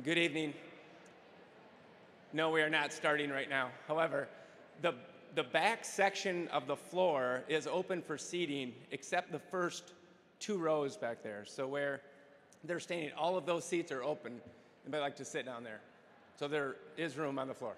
Good evening. No, we are not starting right now. However, the, the back section of the floor is open for seating except the first two rows back there. So where they're standing, all of those seats are open. Anybody like to sit down there? So there is room on the floor.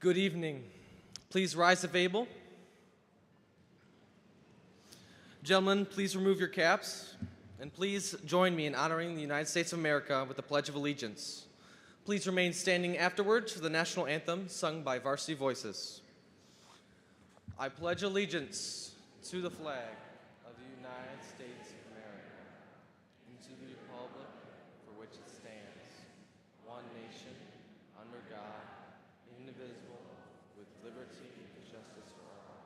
Good evening. Please rise if able. Gentlemen, please remove your caps, and please join me in honoring the United States of America with the Pledge of Allegiance. Please remain standing afterwards for the national anthem sung by Varsity Voices. I pledge allegiance to the flag of the United States of America and to the republic for which it stands, one nation, under God, indivisible, with liberty and justice for all.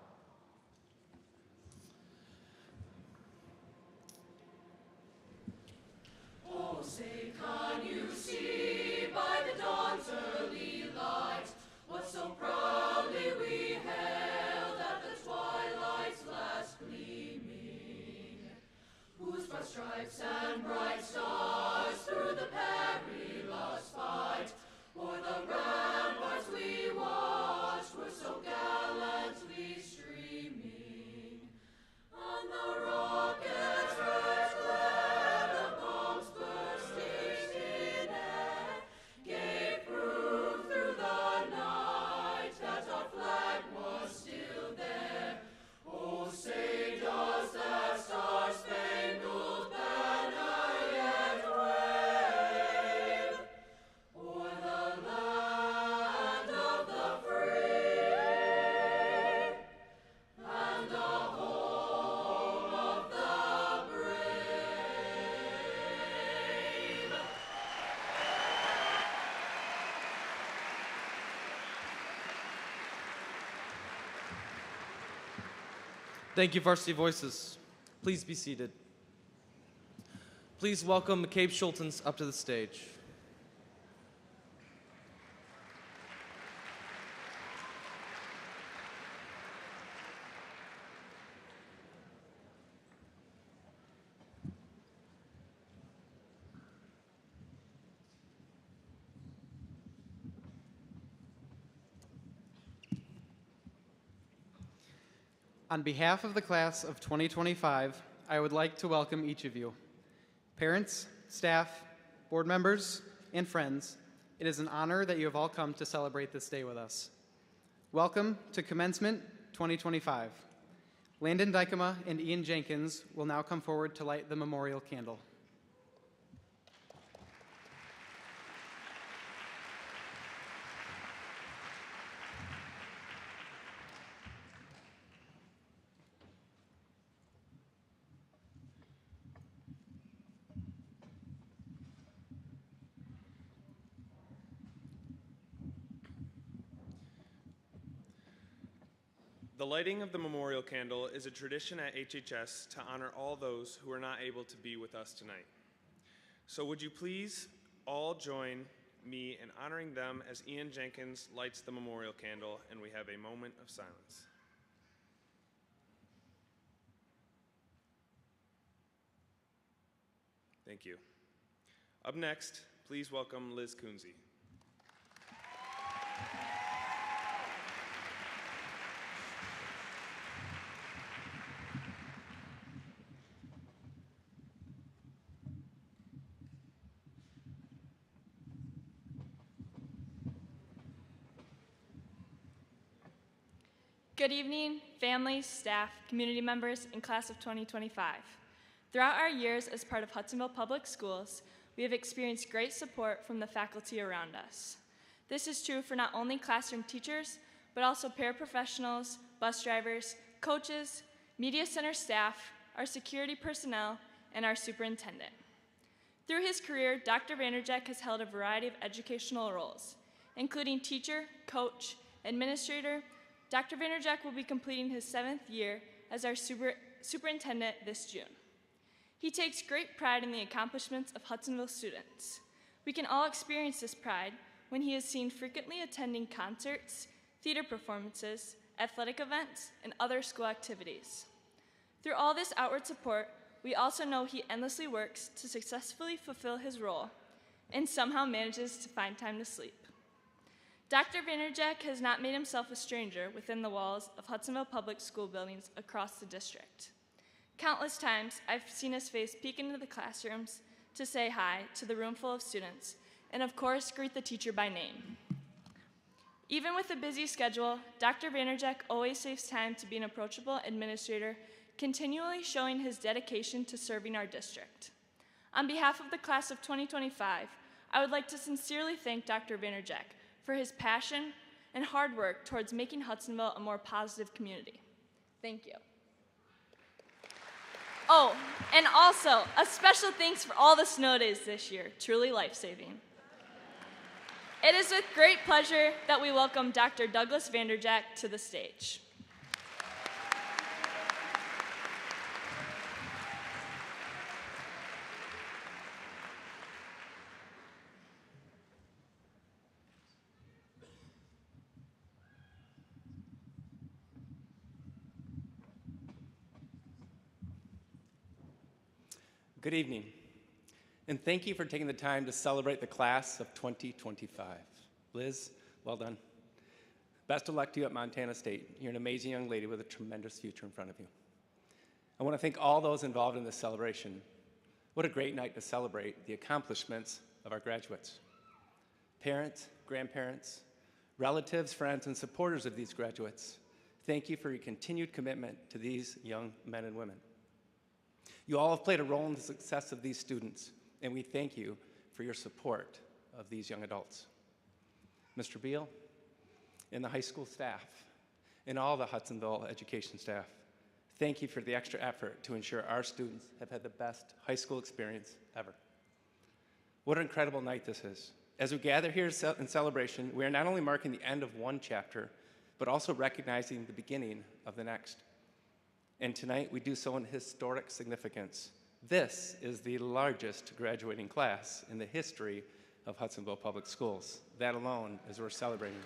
Oh, say, can you see by the dawn's early light what so proudly we hailed at the twilight's last gleaming, whose broad stripes and bright stars through the perilous fight o'er the ramparts we watched were so gallantly streaming, and the rockets red glare, the bombs bursting in air, gave proof through the night that our flag was still there. Oh, say does that star-spangled banner yet wave o'er the land of the free and the home of the brave? Thank you, Varsity Voices. Please be seated. Please welcome McCabe Schultens up to the stage. On behalf of the class of 2025, I would like to welcome each of you. Parents, staff, board members, and friends, it is an honor that you have all come to celebrate this day with us. Welcome to Commencement 2025. Landon Dykema and Ian Jenkins will now come forward to light the memorial candle. The lighting of the memorial candle is a tradition at HHS to honor all those who are not able to be with us tonight. So would you please all join me in honoring them as Ian Jenkins lights the memorial candle, and we have a moment of silence. Thank you. Up next, please welcome Liz Coonsey. Good evening, families, staff, community members, and class of 2025. Throughout our years as part of Hudsonville Public Schools, we have experienced great support from the faculty around us. This is true for not only classroom teachers, but also paraprofessionals, bus drivers, coaches, media center staff, our security personnel, and our superintendent. Through his career, Dr. Vanderjagt has held a variety of educational roles, including teacher, coach, administrator. Dr. Vanderjagt will be completing his 7th year as our superintendent this June. He takes great pride in the accomplishments of Hudsonville students. We can all experience this pride when he is seen frequently attending concerts, theater performances, athletic events, and other school activities. Through all this outward support, we also know he endlessly works to successfully fulfill his role and somehow manages to find time to sleep. Dr. Vanderjagt has not made himself a stranger within the walls of Hudsonville Public School buildings across the district. Countless times, I've seen his face peek into the classrooms to say hi to the room full of students, and of course, greet the teacher by name. Even with a busy schedule, Dr. Vanderjagt always saves time to be an approachable administrator, continually showing his dedication to serving our district. On behalf of the class of 2025, I would like to sincerely thank Dr. Vanderjagt for his passion and hard work towards making Hudsonville a more positive community. Thank you. Oh, and also, a special thanks for all the snow days this year, truly life-saving. It is with great pleasure that we welcome Dr. Douglas Vanderjagt to the stage. Good evening, and thank you for taking the time to celebrate the class of 2025. Liz, well done. Best of luck to you at Montana State. You're an amazing young lady with a tremendous future in front of you. I want to thank all those involved in this celebration. What a great night to celebrate the accomplishments of our graduates. Parents, grandparents, relatives, friends, and supporters of these graduates, thank you for your continued commitment to these young men and women. You all have played a role in the success of these students, and we thank you for your support of these young adults. Mr. Beal, and the high school staff, and all the Hudsonville education staff, thank you for the extra effort to ensure our students have had the best high school experience ever. What an incredible night this is. As we gather here in celebration, we are not only marking the end of one chapter, but also recognizing the beginning of the next. And tonight we do so in historic significance. This is the largest graduating class in the history of Hudsonville Public Schools. That alone is worth celebrating.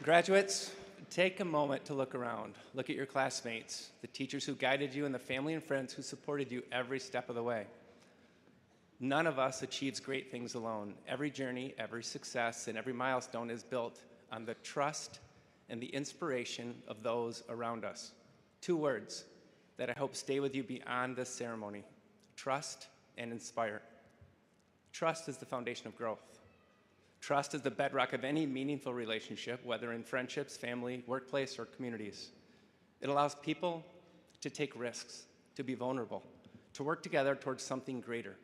Graduates, take a moment to look around. Look at your classmates, the teachers who guided you, and the family and friends who supported you every step of the way. None of us achieves great things alone. Every journey, every success, and every milestone is built on the trust and the inspiration of those around us. Two words that I hope stay with you beyond this ceremony: trust and inspire. Trust is the foundation of growth. Trust is the bedrock of any meaningful relationship, whether in friendships, family, workplace, or communities. It allows people to take risks, to be vulnerable, to work together towards something greater.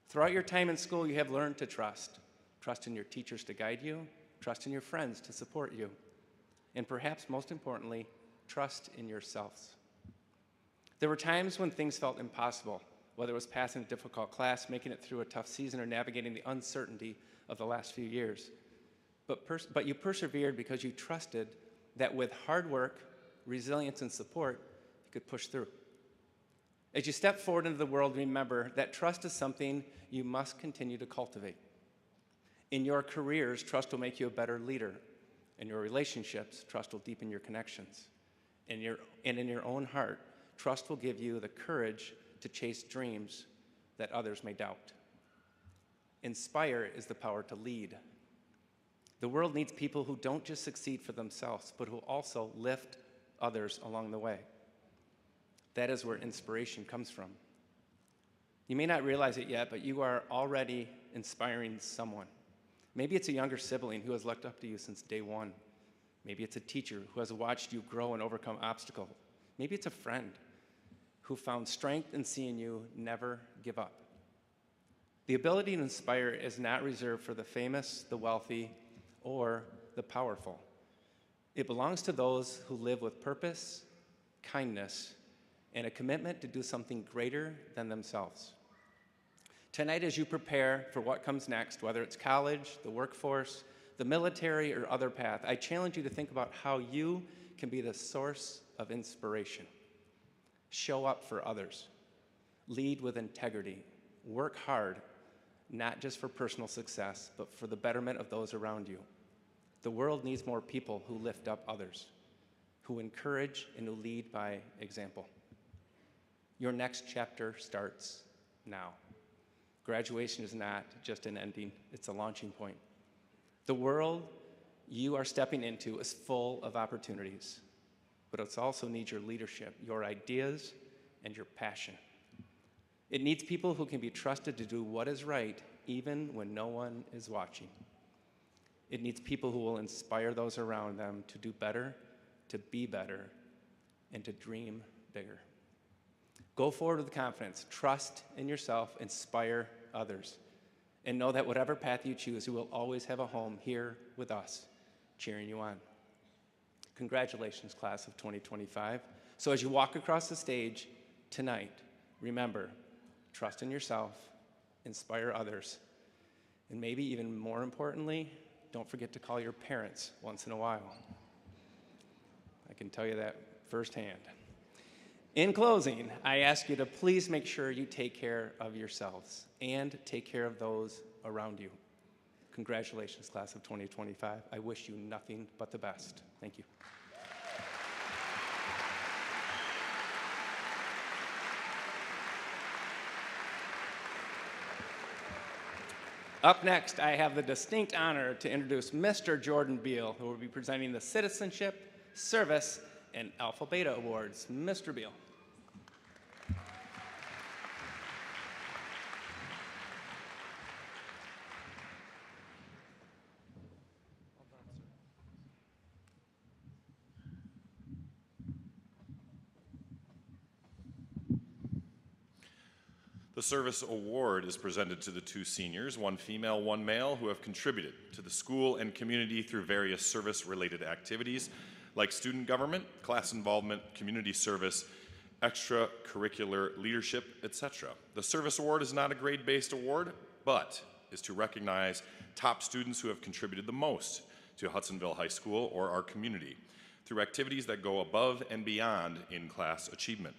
Throughout your time in school, you have learned to trust. Trust in your teachers to guide you, trust in your friends to support you, and perhaps most importantly, trust in yourselves. There were times when things felt impossible, whether it was passing a difficult class, making it through a tough season, or navigating the uncertainty of the last few years. But you persevered because you trusted that with hard work, resilience, and support, you could push through. As you step forward into the world, remember that trust is something you must continue to cultivate. In your careers, trust will make you a better leader. In your relationships, trust will deepen your connections. And in your own heart, trust will give you the courage to chase dreams that others may doubt. Inspire is the power to lead. The world needs people who don't just succeed for themselves, but who also lift others along the way. That is where inspiration comes from. You may not realize it yet, but you are already inspiring someone. Maybe it's a younger sibling who has looked up to you since day one. Maybe it's a teacher who has watched you grow and overcome obstacles. Maybe it's a friend who found strength in seeing you never give up. The ability to inspire is not reserved for the famous, the wealthy, or the powerful. It belongs to those who live with purpose, kindness, and a commitment to do something greater than themselves. Tonight, as you prepare for what comes next, whether it's college, the workforce, the military, or other path, I challenge you to think about how you can be the source of inspiration. Show up for others. Lead with integrity. Work hard, not just for personal success, but for the betterment of those around you. The world needs more people who lift up others, who encourage and who lead by example. Your next chapter starts now. Graduation is not just an ending, it's a launching point. The world you are stepping into is full of opportunities, but it also needs your leadership, your ideas, and your passion. It needs people who can be trusted to do what is right, even when no one is watching. It needs people who will inspire those around them to do better, to be better, and to dream bigger. Go forward with confidence, trust in yourself, inspire others, and know that whatever path you choose, you will always have a home here with us, cheering you on. Congratulations, class of 2025. So as you walk across the stage tonight, remember, trust in yourself, inspire others, and maybe even more importantly, don't forget to call your parents once in a while. I can tell you that firsthand. In closing, I ask you to please make sure you take care of yourselves and take care of those around you. Congratulations, class of 2025. I wish you nothing but the best. Thank you. Up next, I have the distinct honor to introduce Mr. Jordan Beal, who will be presenting the Citizenship, Service, and Alpha Beta Awards. Mr. Beal. The Service Award is presented to the two seniors, one female, one male, who have contributed to the school and community through various service-related activities like student government, class involvement, community service, extracurricular leadership, etc. The Service Award is not a grade-based award, but is to recognize top students who have contributed the most to Hudsonville High School or our community through activities that go above and beyond in-class achievement.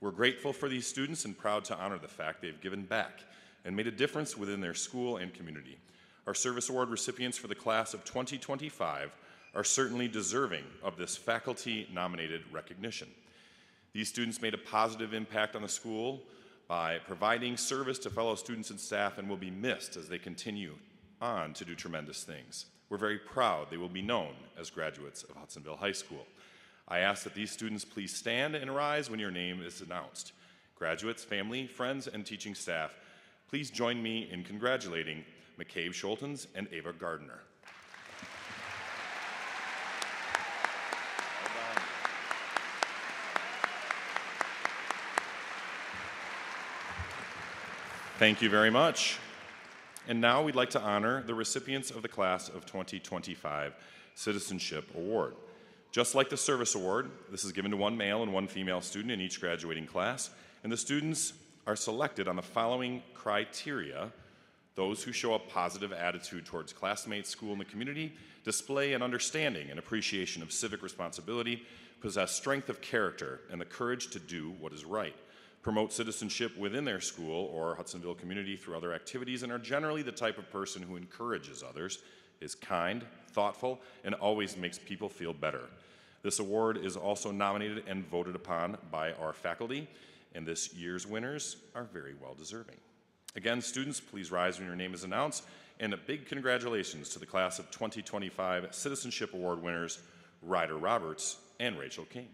We're grateful for these students and proud to honor the fact they've given back and made a difference within their school and community. Our Service Award recipients for the class of 2025 are certainly deserving of this faculty-nominated recognition. These students made a positive impact on the school by providing service to fellow students and staff and will be missed as they continue on to do tremendous things. We're very proud they will be known as graduates of Hudsonville High School. I ask that these students please stand and rise when your name is announced. Graduates, family, friends, and teaching staff, please join me in congratulating McCabe Schultens and Ava Gardner. Thank you very much. And now we'd like to honor the recipients of the class of 2025 Citizenship Award. Just like the Service Award, this is given to one male and one female student in each graduating class, and the students are selected on the following criteria: those who show a positive attitude towards classmates, school, and the community, display an understanding and appreciation of civic responsibility, possess strength of character and the courage to do what is right, promote citizenship within their school or Hudsonville community through other activities, and are generally the type of person who encourages others, is kind, thoughtful, and always makes people feel better. This award is also nominated and voted upon by our faculty, and this year's winners are very well deserving. Again, students, please rise when your name is announced, and a big congratulations to the class of 2025 Citizenship Award winners, Ryder Roberts and Rachel King.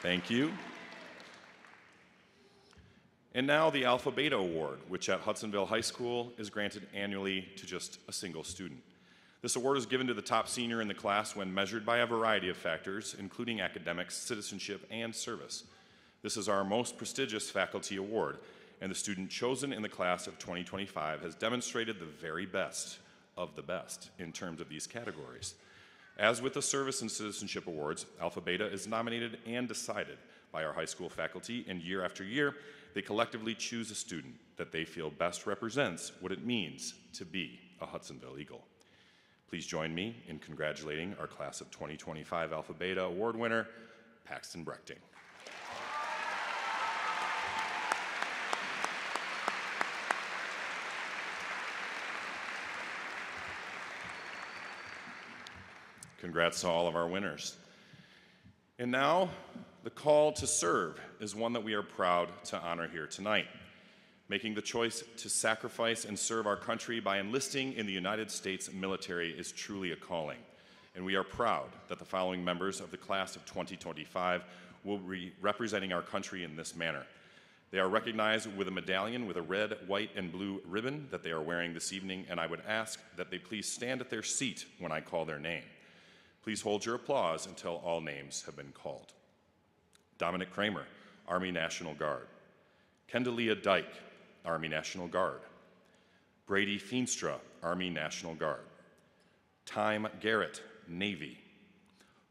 Thank you. And now the Alpha Beta Award, which at Hudsonville High School is granted annually to just a single student. This award is given to the top senior in the class when measured by a variety of factors, including academics, citizenship, and service. This is our most prestigious faculty award, and the student chosen in the class of 2025 has demonstrated the very best of the best in terms of these categories. As with the Service and Citizenship Awards, Alpha Beta is nominated and decided by our high school faculty, and year after year, they collectively choose a student that they feel best represents what it means to be a Hudsonville Eagle. Please join me in congratulating our class of 2025 Alpha Beta Award winner, Paxton Brechting. Congrats to all of our winners. And now, the call to serve is one that we are proud to honor here tonight. Making the choice to sacrifice and serve our country by enlisting in the United States military is truly a calling, and we are proud that the following members of the class of 2025 will be representing our country in this manner. They are recognized with a medallion with a red, white, and blue ribbon that they are wearing this evening, and I would ask that they please stand at their seat when I call their name. Please hold your applause until all names have been called. Dominic Kramer, Army National Guard. Kendalia Dyke, Army National Guard. Brady Feenstra, Army National Guard. Time Garrett, Navy.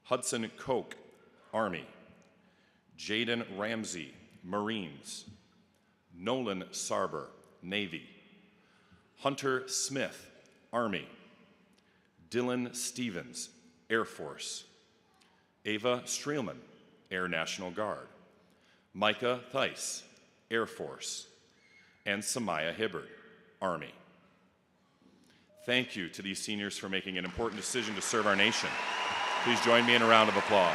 Hudson Koch, Army. Jaden Ramsey, Marines. Nolan Sarber, Navy. Hunter Smith, Army. Dylan Stevens, Air Force. Ava Streelman, Air National Guard. Micah Theis, Air Force. And Samaya Hibbard, Army. Thank you to these seniors for making an important decision to serve our nation. Please join me in a round of applause.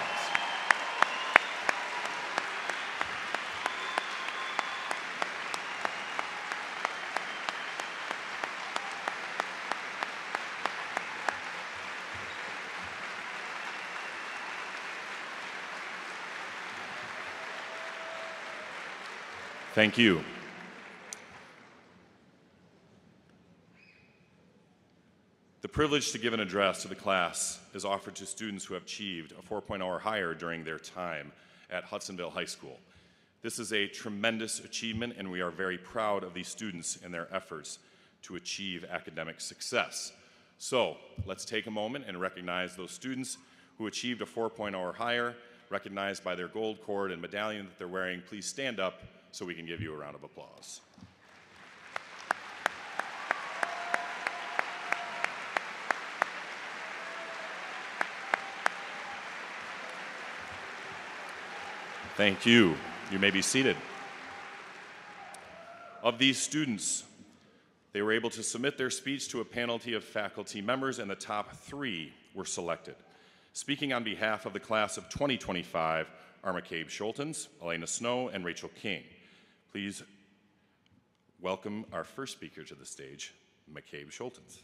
Thank you. The privilege to give an address to the class is offered to students who have achieved a 4.0 or higher during their time at Hudsonville High School. This is a tremendous achievement, and we are very proud of these students and their efforts to achieve academic success. So let's take a moment and recognize those students who achieved a 4.0 or higher, recognized by their gold cord and medallion that they're wearing. Please stand up so we can give you a round of applause. Thank you. You may be seated. Of these students, they were able to submit their speech to a panel of faculty members, and the top 3 were selected. Speaking on behalf of the class of 2025 are McCabe Schultens, Elena Snow, and Rachel King. Please welcome our first speaker to the stage, McCabe Schultens.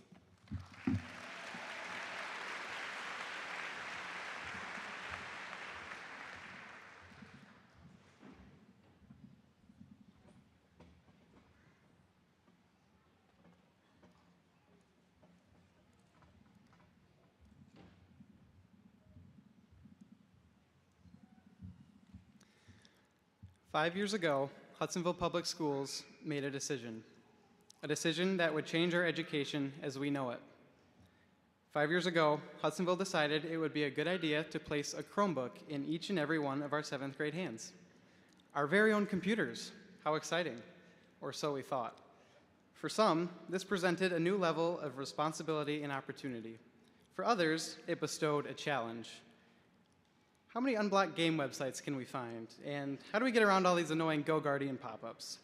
Five years ago, Hudsonville Public Schools made a decision that would change our education as we know it. 5 years ago, Hudsonville decided it would be a good idea to place a Chromebook in each and every one of our 7th grade hands. Our very own computers. How exciting, or so we thought. For some, this presented a new level of responsibility and opportunity. For others, it bestowed a challenge. How many unblocked game websites can we find? And how do we get around all these annoying GoGuardian pop-ups?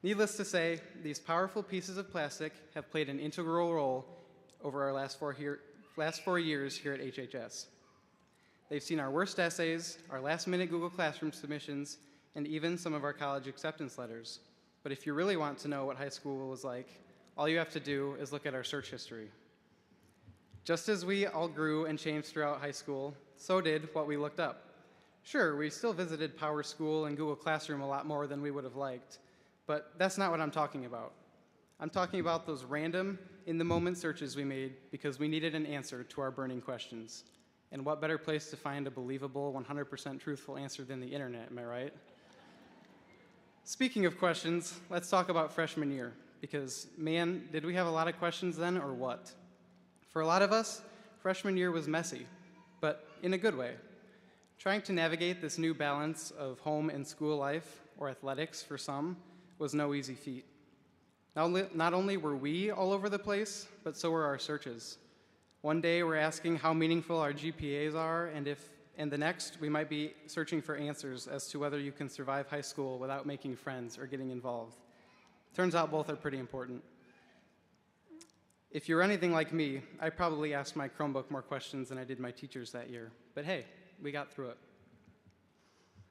Needless to say, these powerful pieces of plastic have played an integral role over our last 4 years here at HHS. They've seen our worst essays, our last-minute Google Classroom submissions, and even some of our college acceptance letters. But if you really want to know what high school was like, all you have to do is look at our search history. Just as we all grew and changed throughout high school, so did what we looked up. Sure, we still visited Power School and Google Classroom a lot more than we would have liked, but that's not what I'm talking about. I'm talking about those random, in-the-moment searches we made because we needed an answer to our burning questions. And what better place to find a believable, 100% truthful answer than the internet, am I right? Speaking of questions, let's talk about freshman year, because man, did we have a lot of questions then or what? For a lot of us, freshman year was messy, but in a good way. Trying to navigate this new balance of home and school life, or athletics for some, was no easy feat. Not only were we all over the place, but so were our searches. One day we're asking how meaningful our GPAs are, and the next we might be searching for answers as to whether you can survive high school without making friends or getting involved. Turns out both are pretty important. If you're anything like me, I probably asked my Chromebook more questions than I did my teachers that year. But hey, we got through it.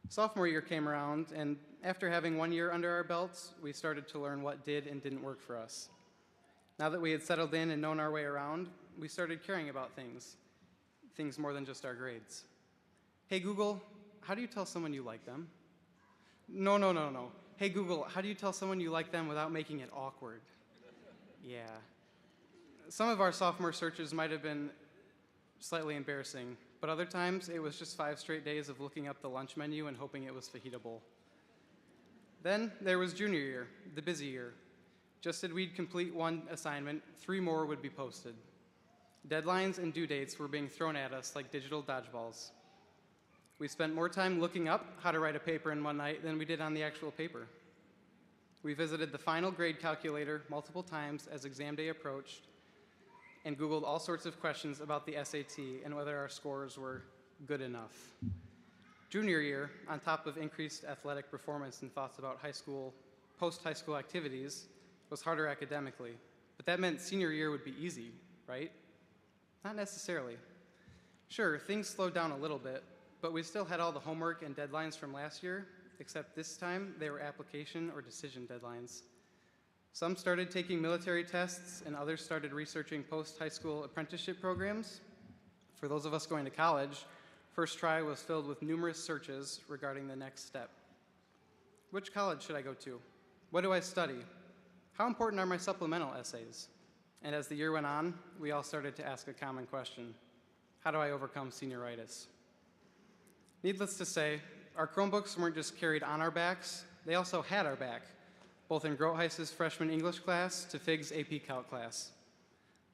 Sophomore year came around, and after having 1 year under our belts, we started to learn what did and didn't work for us. Now that we had settled in and known our way around, we started caring about things more than just our grades. Hey Google, how do you tell someone you like them? No. Hey Google, how do you tell someone you like them without making it awkward? Yeah. Some of our sophomore searches might have been slightly embarrassing, but other times it was just 5 straight days of looking up the lunch menu and hoping it was fajita bowl. Then there was junior year, the busy year. Just as we'd complete 1 assignment, 3 more would be posted. Deadlines and due dates were being thrown at us like digital dodgeballs. We spent more time looking up how to write a paper in one night than we did on the actual paper. We visited the final grade calculator multiple times as exam day approached and Googled all sorts of questions about the SAT and whether our scores were good enough. Junior year, on top of increased athletic performance and thoughts about post-high school activities, was harder academically. But that meant senior year would be easy, right? Not necessarily. Sure, things slowed down a little bit, but we still had all the homework and deadlines from last year, except this time they were application or decision deadlines. Some started taking military tests, and others started researching post-high school apprenticeship programs. For those of us going to college, first try was filled with numerous searches regarding the next step. Which college should I go to? What do I study? How important are my supplemental essays? And as the year went on, we all started to ask a common question. How do I overcome senioritis? Needless to say, our Chromebooks weren't just carried on our backs, they also had our back, both in Grotehuis's freshman English class to Fig's AP Calc class.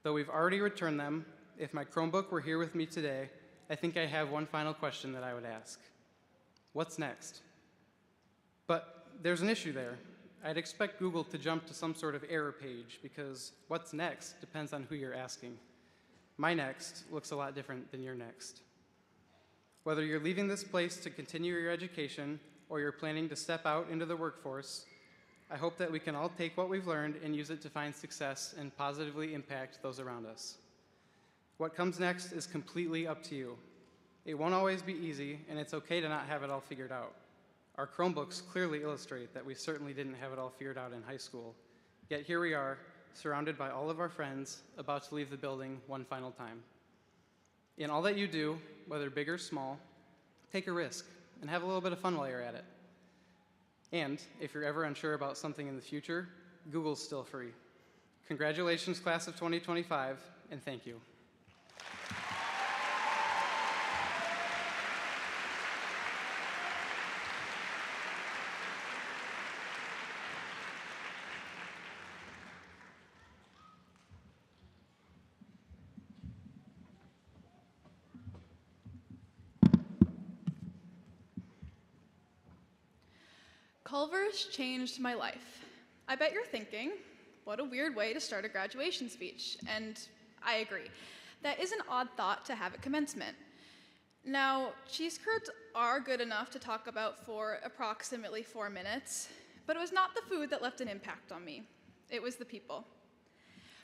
Though we've already returned them, if my Chromebook were here with me today, I think I have one final question that I would ask. What's next? But there's an issue there. I'd expect Google to jump to some sort of error page because what's next depends on who you're asking. My next looks a lot different than your next. Whether you're leaving this place to continue your education or you're planning to step out into the workforce, I hope that we can all take what we've learned and use it to find success and positively impact those around us. What comes next is completely up to you. It won't always be easy, and it's okay to not have it all figured out. Our Chromebooks clearly illustrate that we certainly didn't have it all figured out in high school. Yet here we are, surrounded by all of our friends, about to leave the building one final time. In all that you do, whether big or small, take a risk and have a little bit of fun while you're at it. And if you're ever unsure about something in the future, Google's still free. Congratulations, class of 2025, and thank you. Culver's changed my life. I bet you're thinking, what a weird way to start a graduation speech. And I agree. That is an odd thought to have at commencement. Now, cheese curds are good enough to talk about for approximately 4 minutes, but it was not the food that left an impact on me. It was the people.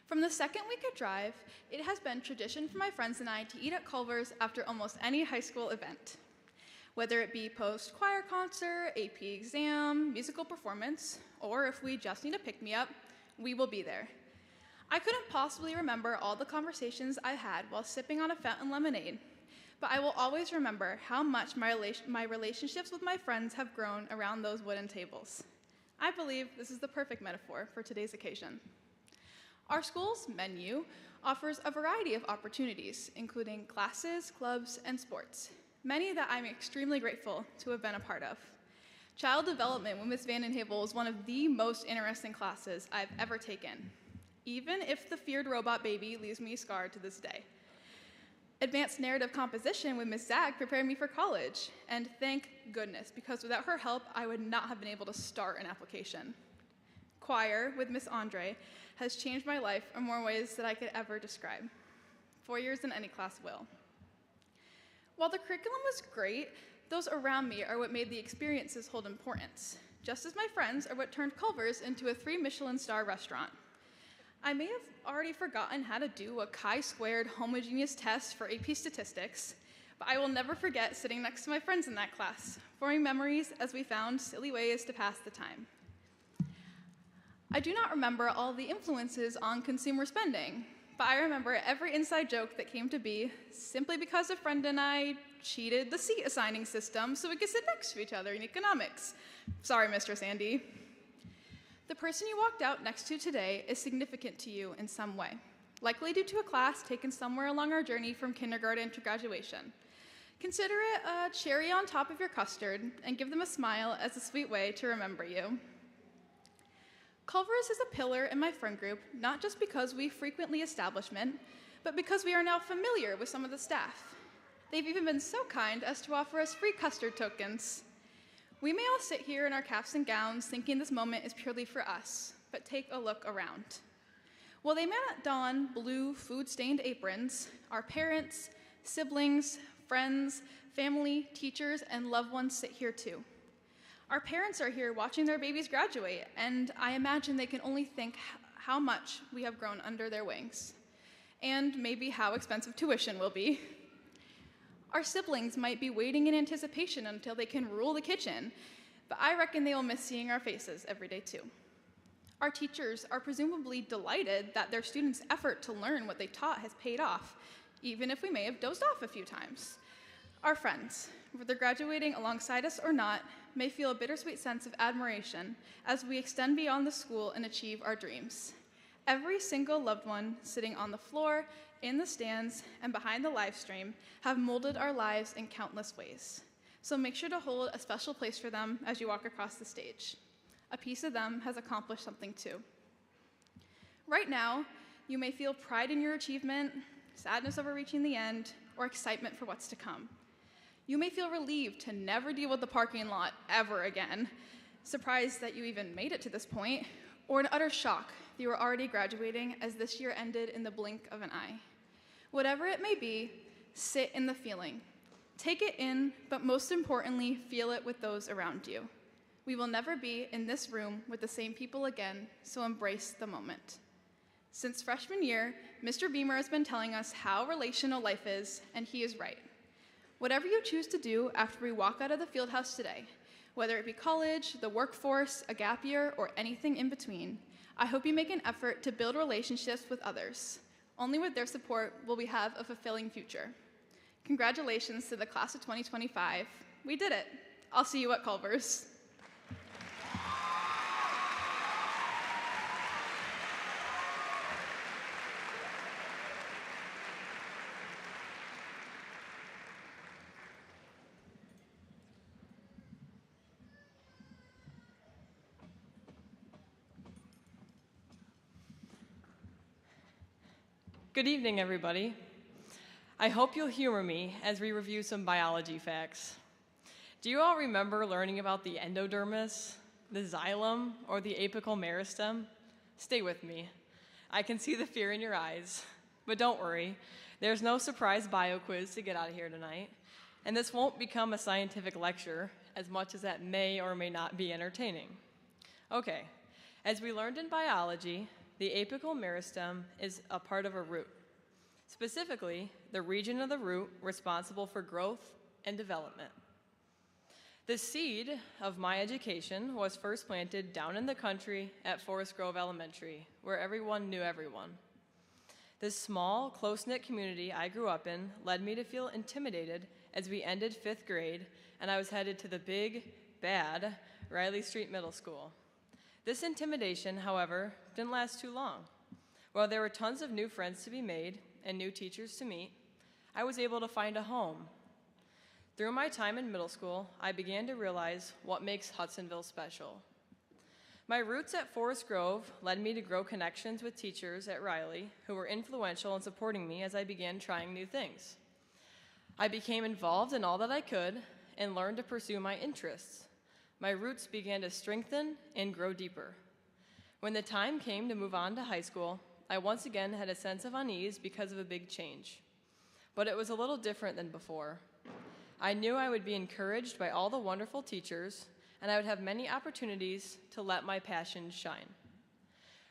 From the second we could drive, it has been tradition for my friends and I to eat at Culver's after almost any high school event. Whether it be post-choir concert, AP exam, musical performance, or if we just need a pick-me-up, we will be there. I couldn't possibly remember all the conversations I had while sipping on a fountain lemonade, but I will always remember how much my relationships with my friends have grown around those wooden tables. I believe this is the perfect metaphor for today's occasion. Our school's menu offers a variety of opportunities, including classes, clubs, and sports, many that I'm extremely grateful to have been a part of. Child development with Ms. Vandenheuvel was one of the most interesting classes I've ever taken, even if the feared robot baby leaves me scarred to this day. Advanced narrative composition with Ms. Zag prepared me for college, and thank goodness, because without her help, I would not have been able to start an application. Choir with Ms. Andre has changed my life in more ways than I could ever describe. 4 years in any class will. While the curriculum was great, those around me are what made the experiences hold importance, just as my friends are what turned Culver's into a 3 Michelin star restaurant. I may have already forgotten how to do a chi-squared homogeneous test for AP statistics, but I will never forget sitting next to my friends in that class, forming memories as we found silly ways to pass the time. I do not remember all the influences on consumer spending, but I remember every inside joke that came to be simply because a friend and I cheated the seat assigning system so we could sit next to each other in economics. Sorry, Mr. Sandy. The person you walked out next to today is significant to you in some way, likely due to a class taken somewhere along our journey from kindergarten to graduation. Consider it a cherry on top of your custard and give them a smile as a sweet way to remember you. Culver's is a pillar in my friend group, not just because we frequently establishment, but because we are now familiar with some of the staff. They've even been so kind as to offer us free custard tokens. We may all sit here in our caps and gowns thinking this moment is purely for us, but take a look around. While they may not don blue food-stained aprons, our parents, siblings, friends, family, teachers, and loved ones sit here too. Our parents are here watching their babies graduate, and I imagine they can only think how much we have grown under their wings, and maybe how expensive tuition will be. Our siblings might be waiting in anticipation until they can rule the kitchen, but I reckon they will miss seeing our faces every day too. Our teachers are presumably delighted that their students' effort to learn what they taught has paid off, even if we may have dozed off a few times. Our friends, whether graduating alongside us or not, may feel a bittersweet sense of admiration as we extend beyond the school and achieve our dreams. Every single loved one sitting on the floor, in the stands, and behind the live stream have molded our lives in countless ways. So make sure to hold a special place for them as you walk across the stage. A piece of them has accomplished something too. Right now, you may feel pride in your achievement, sadness over reaching the end, or excitement for what's to come. You may feel relieved to never deal with the parking lot ever again, surprised that you even made it to this point, or in utter shock that you were already graduating as this year ended in the blink of an eye. Whatever it may be, sit in the feeling. Take it in, but most importantly, feel it with those around you. We will never be in this room with the same people again, so embrace the moment. Since freshman year, Mr. Beamer has been telling us how relational life is, and he is right. Whatever you choose to do after we walk out of the field house today, whether it be college, the workforce, a gap year, or anything in between, I hope you make an effort to build relationships with others. Only with their support will we have a fulfilling future. Congratulations to the class of 2025. We did it. I'll see you at Culver's. Good evening, everybody. I hope you'll humor me as we review some biology facts. Do you all remember learning about the endodermis, the xylem, or the apical meristem? Stay with me. I can see the fear in your eyes, but don't worry. There's no surprise bio quiz to get out of here tonight, and this won't become a scientific lecture as much as that may or may not be entertaining. Okay, as we learned in biology, the apical meristem is a part of a root, specifically the region of the root responsible for growth and development. The seed of my education was first planted down in the country at Forest Grove Elementary, where everyone knew everyone. This small, close-knit community I grew up in led me to feel intimidated as we ended 5th grade and I was headed to the big, bad Riley Street Middle School. This intimidation, however, didn't last too long. While there were tons of new friends to be made and new teachers to meet, I was able to find a home. Through my time in middle school, I began to realize what makes Hudsonville special. My roots at Forest Grove led me to grow connections with teachers at Riley who were influential in supporting me as I began trying new things. I became involved in all that I could and learned to pursue my interests. My roots began to strengthen and grow deeper. When the time came to move on to high school, I once again had a sense of unease because of a big change. But it was a little different than before. I knew I would be encouraged by all the wonderful teachers, and I would have many opportunities to let my passions shine.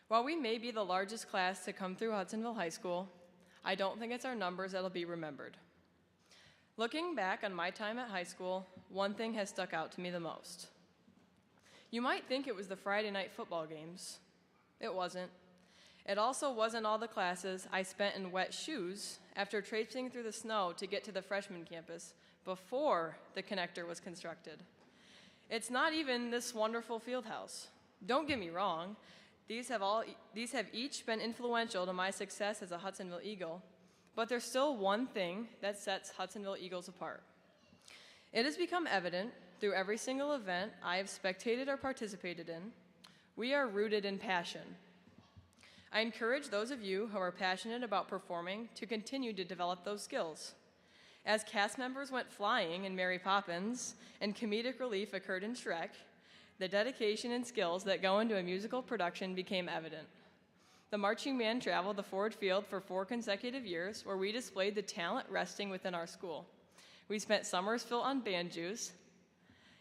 While we may be the largest class to come through Hudsonville High School, I don't think it's our numbers that'll be remembered. Looking back on my time at high school, one thing has stuck out to me the most. You might think it was the Friday night football games. It wasn't. It also wasn't all the classes I spent in wet shoes after traipsing through the snow to get to the freshman campus before the connector was constructed. It's not even this wonderful field house. Don't get me wrong, these have each been influential to my success as a Hudsonville Eagle, but there's still one thing that sets Hudsonville Eagles apart. It has become evident through every single event I have spectated or participated in, we are rooted in passion. I encourage those of you who are passionate about performing to continue to develop those skills. As cast members went flying in Mary Poppins and comedic relief occurred in Shrek, the dedication and skills that go into a musical production became evident. The marching band traveled the Ford Field for 4 consecutive years, where we displayed the talent resting within our school. We spent summers filled on band juice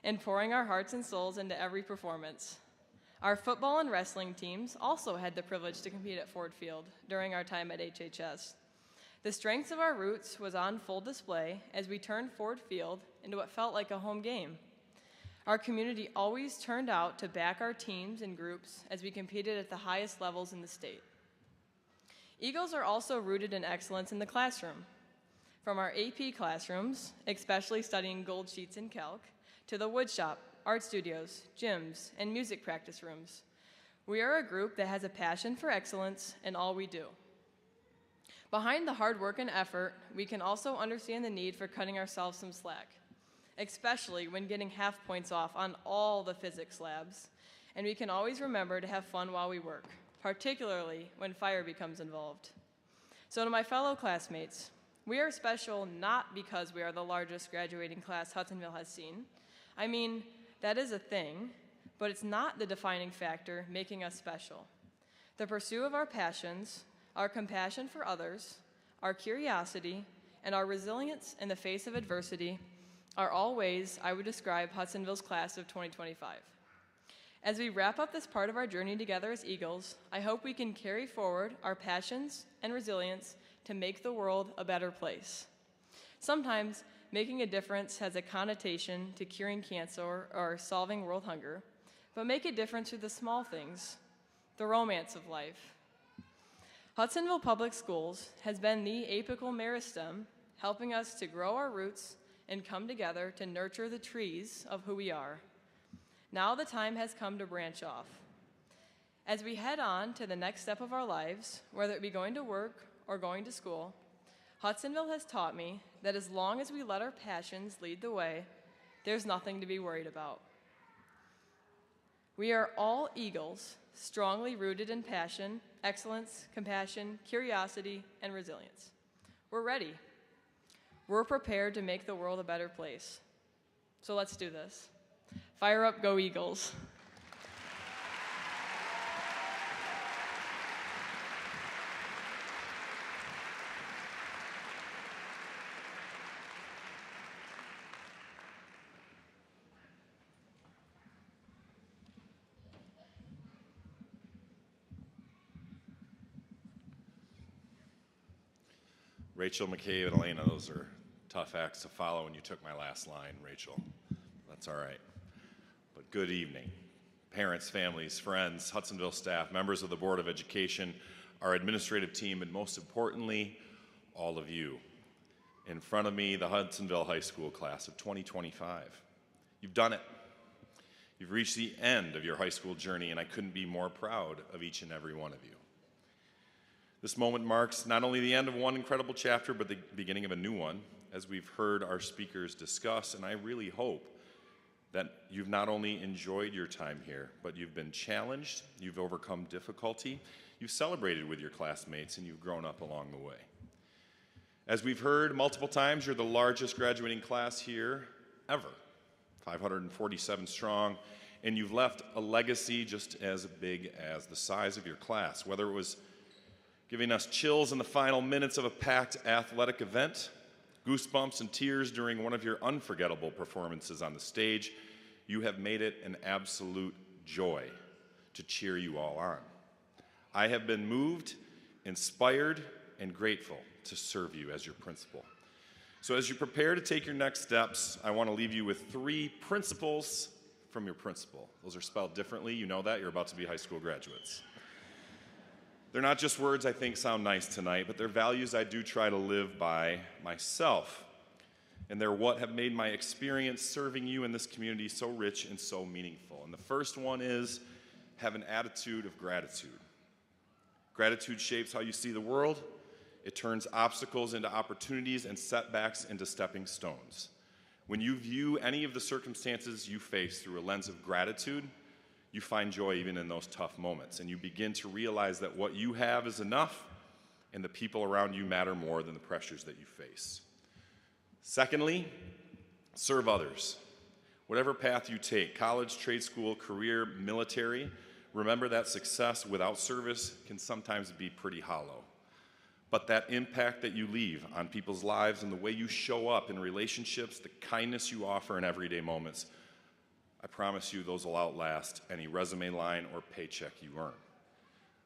and pouring our hearts and souls into every performance. Our football and wrestling teams also had the privilege to compete at Ford Field during our time at HHS. The strength of our roots was on full display as we turned Ford Field into what felt like a home game. Our community always turned out to back our teams and groups as we competed at the highest levels in the state. Eagles are also rooted in excellence in the classroom. From our AP classrooms, especially studying gold sheets and calc, to the woodshop, art studios, gyms, and music practice rooms. We are a group that has a passion for excellence in all we do. Behind the hard work and effort, we can also understand the need for cutting ourselves some slack, especially when getting half points off on all the physics labs. And we can always remember to have fun while we work, particularly when fire becomes involved. So to my fellow classmates, we are special not because we are the largest graduating class Hudsonville has seen. I mean, that is a thing, but it's not the defining factor making us special. The pursuit of our passions, our compassion for others, our curiosity, and our resilience in the face of adversity are all ways I would describe Hudsonville's class of 2025. As we wrap up this part of our journey together as Eagles, I hope we can carry forward our passions and resilience to make the world a better place. Sometimes, making a difference has a connotation to curing cancer or solving world hunger, but make a difference through the small things, the romance of life. Hudsonville Public Schools has been the apical meristem, helping us to grow our roots and come together to nurture the trees of who we are. Now the time has come to branch off. As we head on to the next step of our lives, whether it be going to work or going to school, Hudsonville has taught me that as long as we let our passions lead the way, there's nothing to be worried about. We are all Eagles, strongly rooted in passion, excellence, compassion, curiosity, and resilience. We're ready. We're prepared to make the world a better place. So let's do this. Fire up, go Eagles. Rachel, McCabe, and Elena, those are tough acts to follow, and you took my last line, Rachel. That's all right. But good evening. Parents, families, friends, Hudsonville staff, members of the Board of Education, our administrative team, and most importantly, all of you. In front of me, the Hudsonville High School class of 2025. You've done it. You've reached the end of your high school journey, and I couldn't be more proud of each and every one of you. This moment marks not only the end of one incredible chapter, but the beginning of a new one, as we've heard our speakers discuss, and I really hope that you've not only enjoyed your time here, but you've been challenged, you've overcome difficulty, you've celebrated with your classmates, and you've grown up along the way. As we've heard multiple times, you're the largest graduating class here ever, 547 strong, and you've left a legacy just as big as the size of your class, whether it was giving us chills in the final minutes of a packed athletic event, goosebumps and tears during one of your unforgettable performances on the stage. You have made it an absolute joy to cheer you all on. I have been moved, inspired, and grateful to serve you as your principal. So as you prepare to take your next steps, I want to leave you with 3 principles from your principal. Those are spelled differently. You know that. You're about to be high school graduates. They're not just words I think sound nice tonight, but they're values I do try to live by myself. And they're what have made my experience serving you in this community so rich and so meaningful. And the first one is have an attitude of gratitude. Gratitude shapes how you see the world. It turns obstacles into opportunities and setbacks into stepping stones. When you view any of the circumstances you face through a lens of gratitude, you find joy even in those tough moments, and you begin to realize that what you have is enough and the people around you matter more than the pressures that you face. Secondly, serve others. Whatever path you take, college, trade school, career, military, remember that success without service can sometimes be pretty hollow. But that impact that you leave on people's lives and the way you show up in relationships, the kindness you offer in everyday moments, I promise you those will outlast any resume line or paycheck you earn.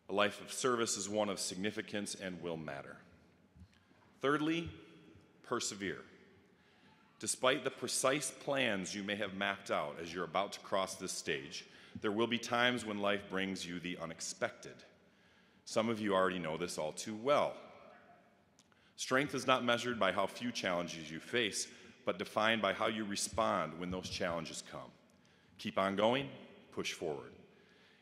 A life of service is one of significance and will matter. Thirdly, persevere. Despite the precise plans you may have mapped out as you're about to cross this stage, there will be times when life brings you the unexpected. Some of you already know this all too well. Strength is not measured by how few challenges you face, but defined by how you respond when those challenges come. Keep on going, push forward.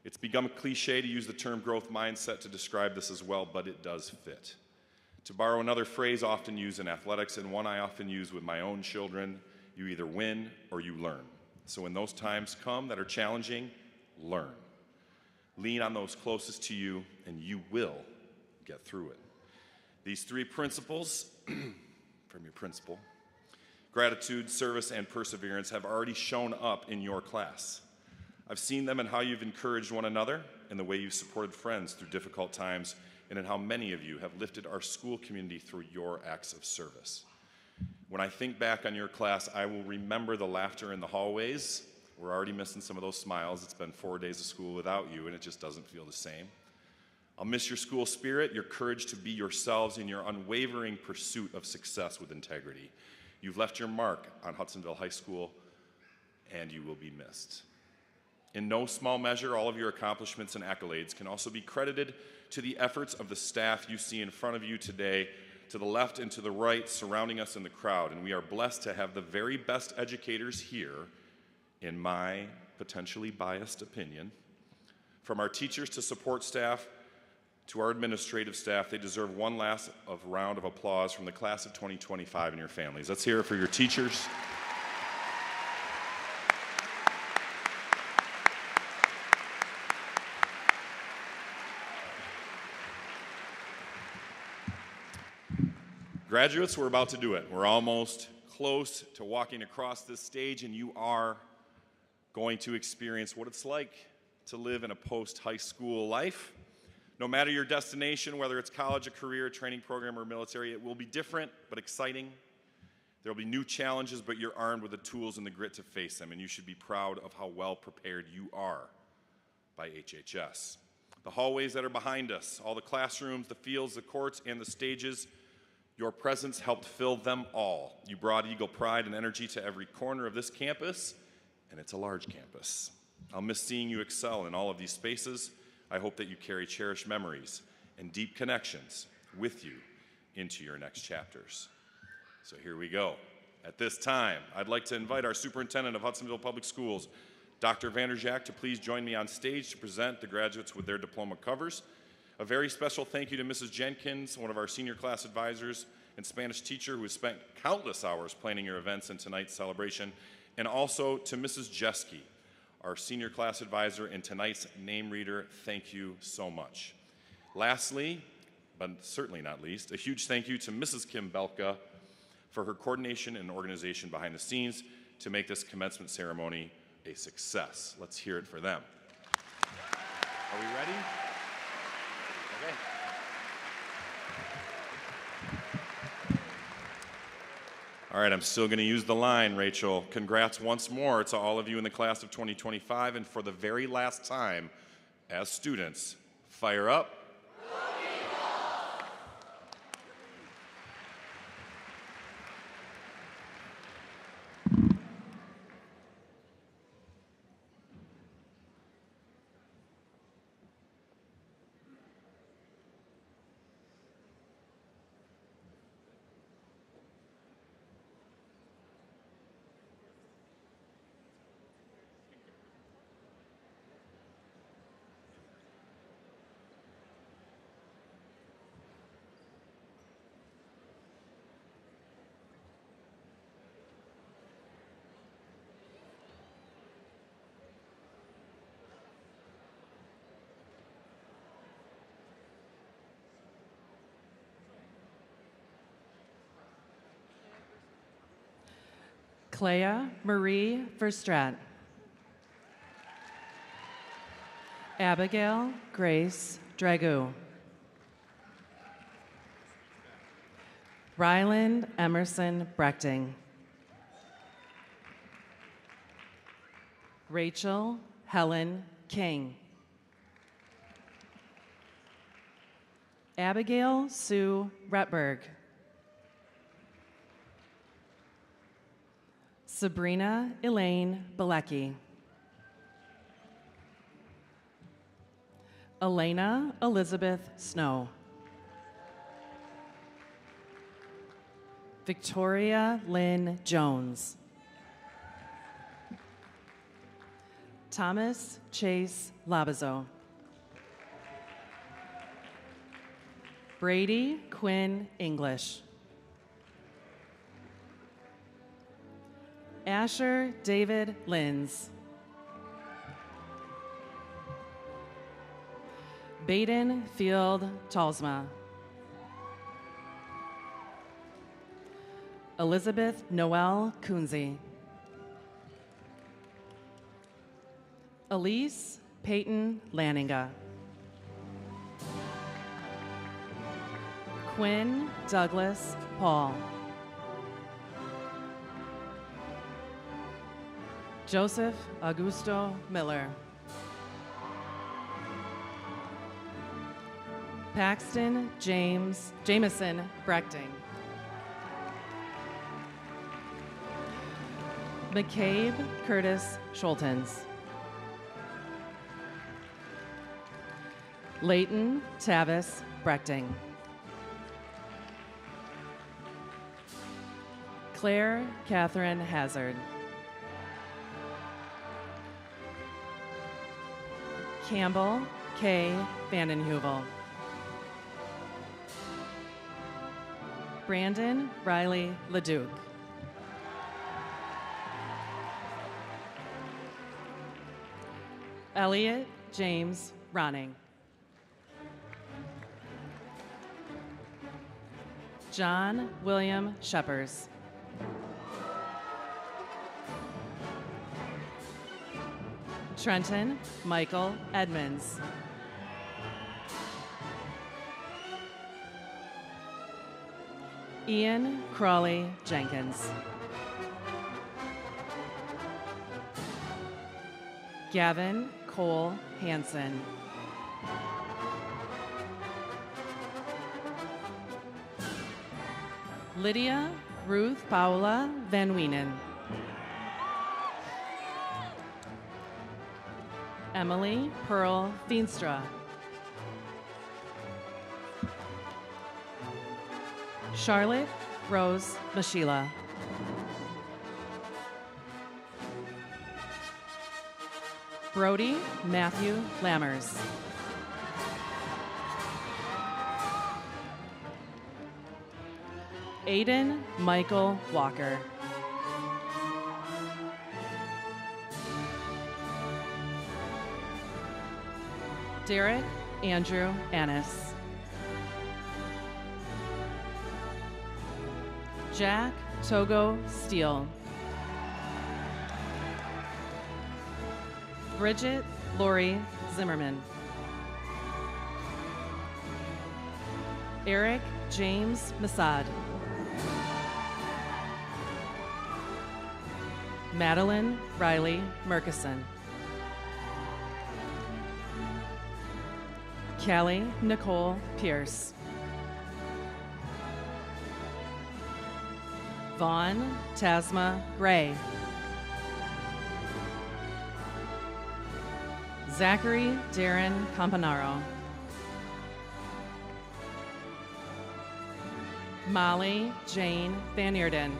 It's become a cliche to use the term growth mindset to describe this as well, but it does fit. To borrow another phrase often used in athletics, and one I often use with my own children, you either win or you learn. So when those times come that are challenging, learn. Lean on those closest to you, and you will get through it. These 3 principles from your principal, gratitude, service, and perseverance, have already shown up in your class. I've seen them in how you've encouraged one another, in the way you've supported friends through difficult times, and in how many of you have lifted our school community through your acts of service. When I think back on your class, I will remember the laughter in the hallways. We're already missing some of those smiles. It's been 4 days of school without you, and it just doesn't feel the same. I'll miss your school spirit, your courage to be yourselves, and your unwavering pursuit of success with integrity. You've left your mark on Hudsonville High School, and you will be missed. In no small measure, all of your accomplishments and accolades can also be credited to the efforts of the staff you see in front of you today, to the left and to the right, surrounding us in the crowd. And we are blessed to have the very best educators here, in my potentially biased opinion. From our teachers to support staff, to our administrative staff, they deserve one last round of applause from the class of 2025 and your families. Let's hear it for your teachers. Graduates, we're about to do it. We're almost close to walking across this stage, and you are going to experience what it's like to live in a post-high school life. No matter your destination, whether it's college, a career, a training program, or military, it will be different but exciting. There will be new challenges, but you're armed with the tools and the grit to face them, and you should be proud of how well prepared you are by HHS. The hallways that are behind us, all the classrooms, the fields, the courts, and the stages, your presence helped fill them all. You brought Eagle pride and energy to every corner of this campus, and it's a large campus. I'll miss seeing you excel in all of these spaces. I hope that you carry cherished memories and deep connections with you into your next chapters. So here we go. At this time, I'd like to invite our Superintendent of Hudsonville Public Schools, Dr. Vanderjagt, to please join me on stage to present the graduates with their diploma covers. A very special thank you to Mrs. Jenkins, one of our senior class advisors and Spanish teacher who has spent countless hours planning your events and tonight's celebration, and also to Mrs. Jeske, our senior class advisor and tonight's name reader. Thank you so much. Lastly, but certainly not least, a huge thank you to Mrs. Kim Belka for her coordination and organization behind the scenes to make this commencement ceremony a success. Let's hear it for them. Are we ready? Okay. All right, I'm still going to use the line, Rachel. Congrats once more to all of you in the class of 2025, and for the very last time, as students, fire up. Clea Marie Verstrat. Abigail Grace Dragoo. Ryland Emerson Brechting. Rachel Helen King. Abigail Sue Retberg. Sabrina Elaine Bilecki. Elena Elizabeth Snow. Victoria Lynn Jones. Thomas Chase Labazo. Brady Quinn English. Asher David Linz. Baden Field Talsma. Elizabeth Noel Kunze. Elise Peyton Lanninga. Quinn Douglas Paul. Joseph Augusto Miller. Paxton Jameson Brechting. McCabe Curtis Schultens. Leighton Tavis Brechting. Claire Catherine Hazard. Campbell K. Vandenheuvel. Brandon Riley Leduc. Elliot James Ronning. John William Sheppers. Trenton Michael Edmonds. Ian Crawley Jenkins. Gavin Cole Hansen. Lydia Ruth Paula Van Wienen. Emily Pearl Feenstra. Charlotte Rose Mashila. Brody Matthew Lammers. Aiden Michael Walker. Derek Andrew Annis. Jack Togo Steele. Bridget Lori Zimmerman. Eric James Masad. Madeline Riley Murkison. Callie Nicole Pierce. Vaughn Tasma Gray. Zachary Darren Campanaro. Molly Jane Van Eerden.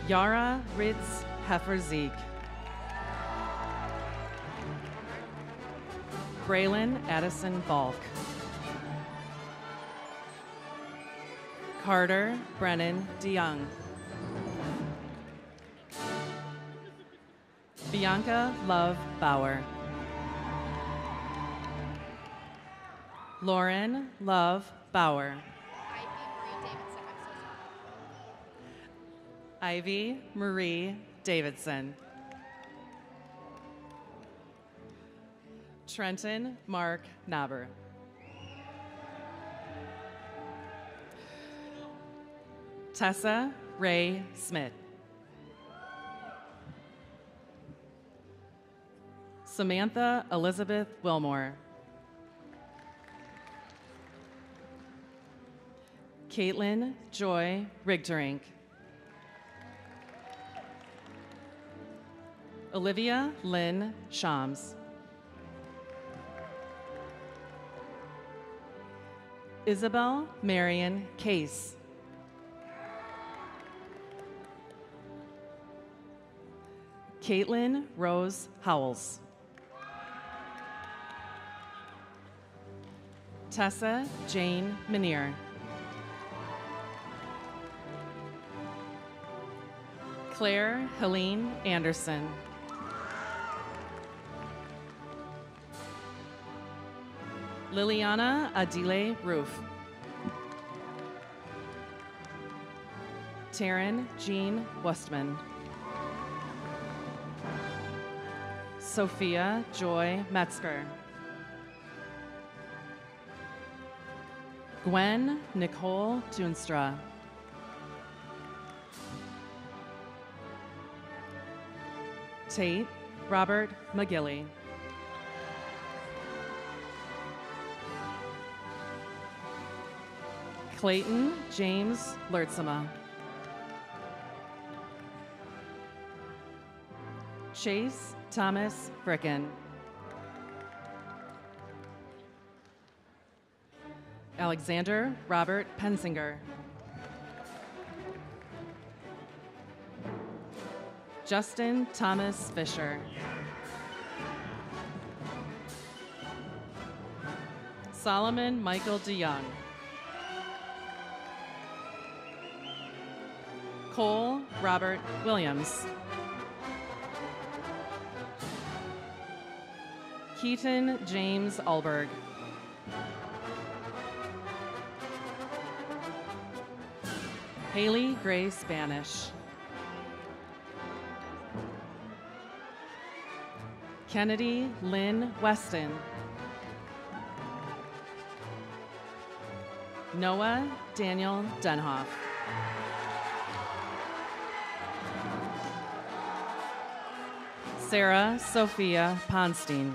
Yara Ritz Hefferzeek. Braylon Addison Balk. Carter Brennan DeYoung. Bianca Love Bauer. Lauren Love Bauer. Ivy Marie Davidson. Trenton Mark Knobber. Tessa Ray Smith. Samantha Elizabeth Wilmore. Caitlin Joy Rigterink. Olivia Lynn Shams. Isabel Marion Case. Caitlin Rose Howells. Tessa Jane Minier. Claire Helene Anderson. Liliana Adile Roof. Taryn Jean Westman. Sophia Joy Metzger. Gwen Nicole Tunstra. Tate Robert McGilly. Clayton James Lertzema. Chase Thomas Fricken. Alexander Robert Pensinger. Justin Thomas Fisher. Solomon Michael DeYoung. Cole Robert Williams. Keaton James Alberg. Haley Gray Spanish. Kennedy Lynn Weston. Noah Daniel Denhoff. Sarah Sophia Ponstein.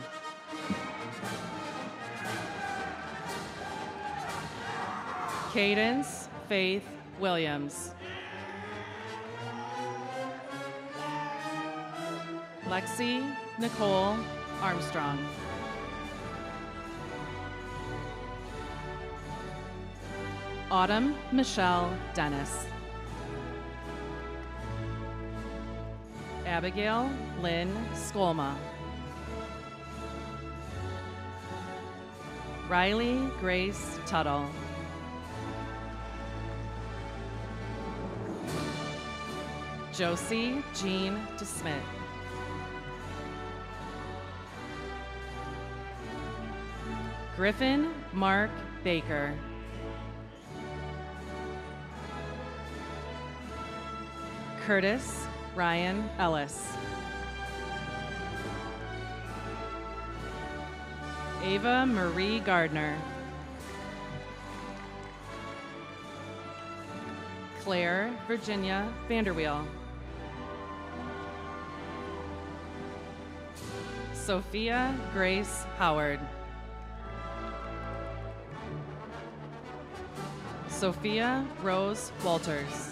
Cadence Faith Williams. Lexi Nicole Armstrong. Autumn Michelle Dennis. Abigail Lynn Skolma. Riley Grace Tuttle. Josie Jean DeSmith. Griffin Mark Baker. Curtis Ryan Ellis. Ava Marie Gardner. Claire Virginia Vanderweel. Sophia Grace Howard. Sophia Rose Walters.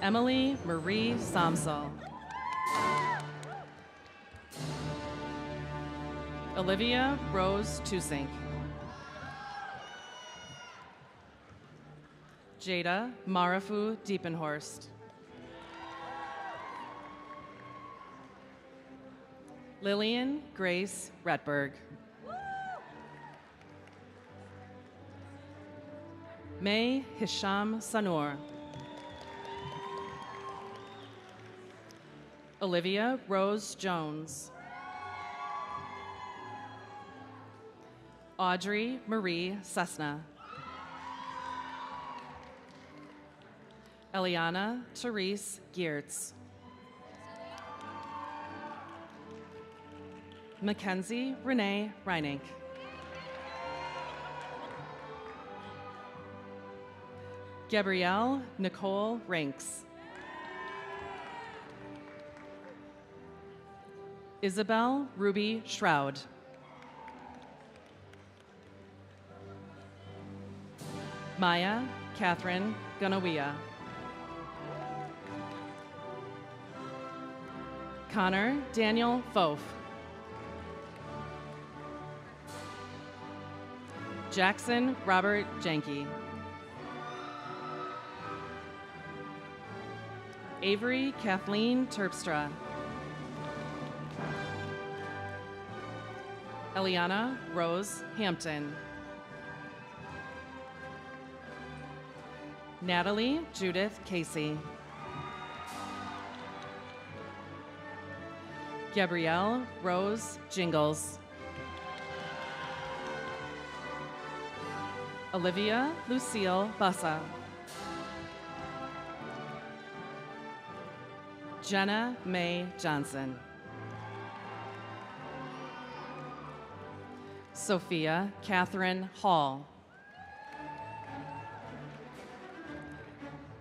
Emily Marie Somsel. Olivia Rose Tusink. Jada Marafu Diepenhorst. Lillian Grace Retberg. May Hisham Sanur. Olivia Rose Jones. Audrey Marie Cessna. Eliana Therese Geertz. Mackenzie Renee Reinink. Gabrielle Nicole Ranks. Isabel Ruby Shroud. Maya Catherine Ganawia. Connor Daniel Fof. Jackson Robert Jenke. Avery Kathleen Terpstra. Eliana Rose Hampton. Natalie Judith Casey. Gabrielle Rose Jingles. Olivia Lucille Bassa. Jenna Mae Johnson. Sophia Catherine Hall.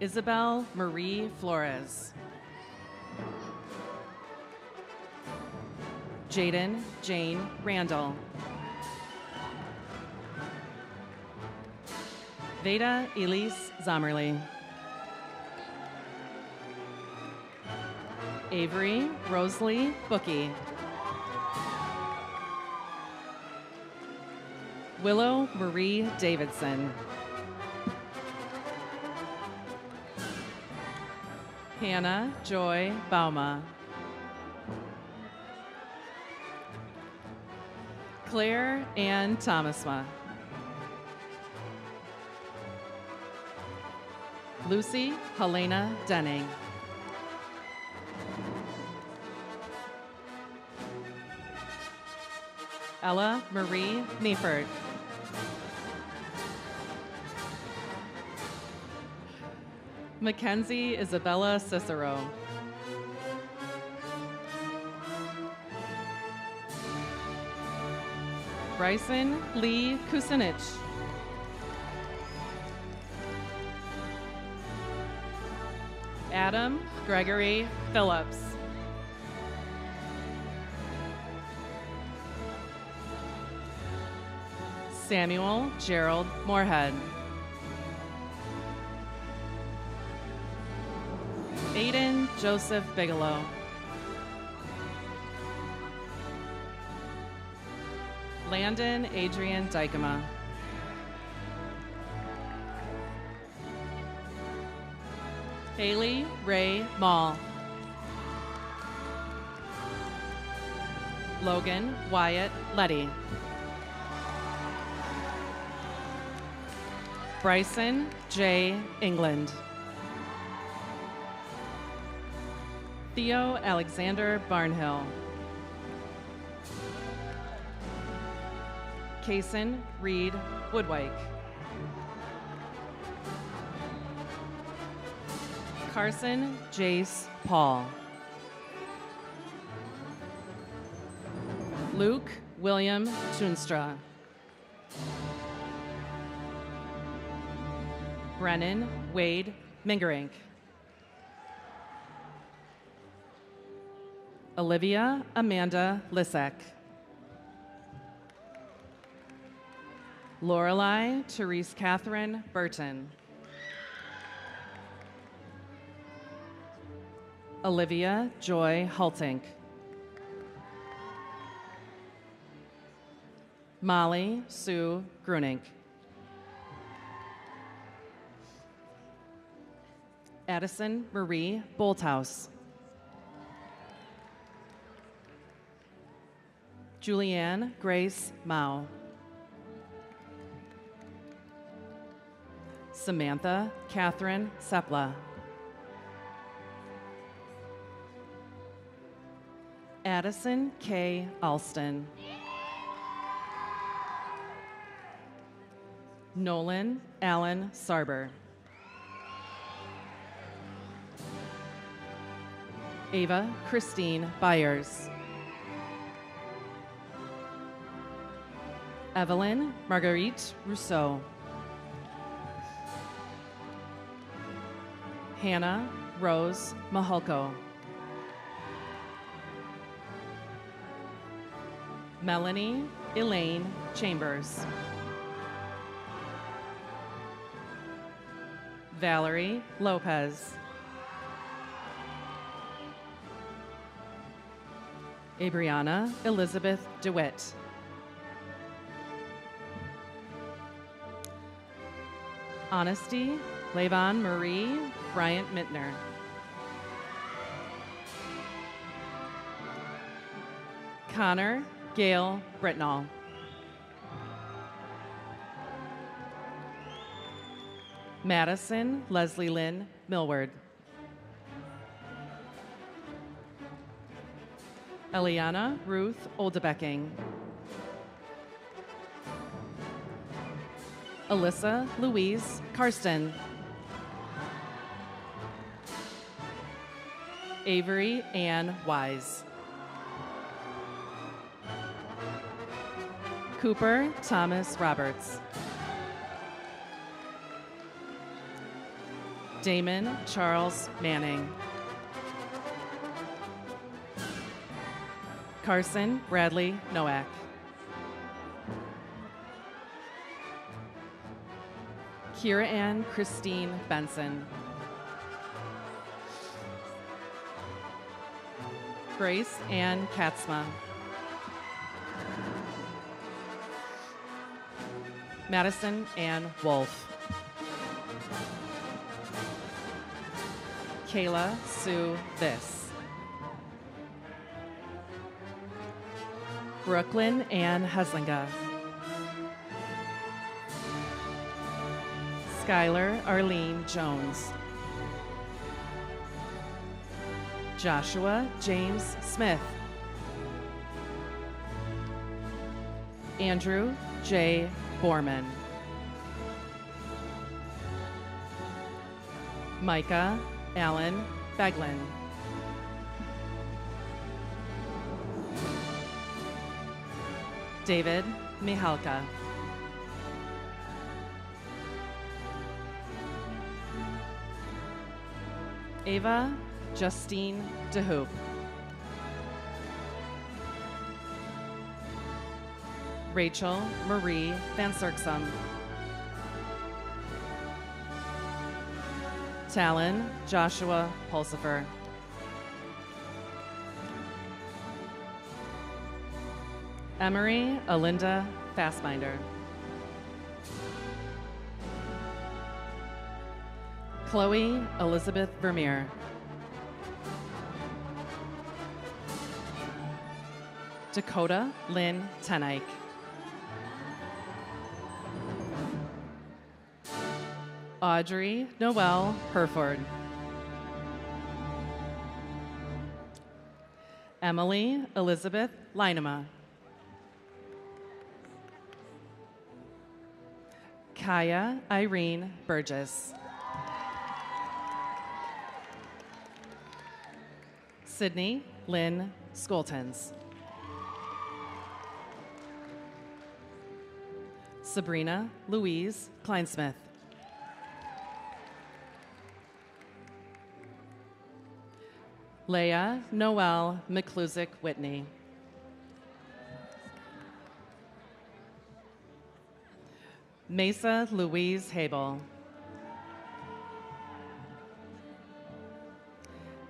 Isabel Marie Flores. Jaden Jane Randall. Veda Elise Zomerly. Avery Rosalie Bookie. Willow Marie Davidson. Hannah Joy Bauma. Claire Ann Thomasma. Lucy Helena Denning. Ella Marie Neifert. Mackenzie Isabella Cicero. Bryson Lee Kucinich. Adam Gregory Phillips. Samuel Gerald Moorhead. Aiden Joseph Bigelow. Landon Adrian Dykema. Haley Ray Mall. Logan Wyatt Letty. Bryson J. England. Theo Alexander Barnhill. Kason Reed Woodwike. Carson Jace Paul. Luke William Tunstra. Brennan Wade Mingerink. Olivia Amanda Lisek. Lorelei Therese Catherine Burton. Olivia Joy Haltink. Molly Sue Grunink. Addison Marie Bolthouse. Julianne Grace Mao. Samantha Catherine Sepla. Addison K. Alston. Nolan Allen Sarber. Ava Christine Byers. Evelyn Marguerite Rousseau. Hannah Rose Mahalko. Melanie Elaine Chambers. Valerie Lopez. Abriana Elizabeth DeWitt. Honesty Levon Marie Bryant Mittner. Connor Gail Britnall. Madison Leslie Lynn Millward. Eliana Ruth Oldebecking. Alyssa Louise Karsten. Avery Ann Wise. Cooper Thomas Roberts. Damon Charles Manning. Carson Bradley Nowak. Kira Ann Christine Benson. Grace Ann Katzma. Madison Ann Wolf. Kayla Sue Viss. Brooklyn Ann Heslinga. Skylar Arlene Jones. Joshua James Smith. Andrew J. Borman. Micah Allen Beglin. David Mihalka. Ava Justine DeHoop. Rachel Marie Van Serksum. Talon Joshua Pulsifer. Emery Alinda Fassbinder. Chloe Elizabeth Vermeer. Dakota Lynn Tenike. Audrey Noelle Herford. Emily Elizabeth Linema. Kaya Irene Burgess. Sydney Lynn Skoltens. Sabrina Louise Kleinsmith. Leah Noelle McClusick Whitney. Mesa Louise Habel.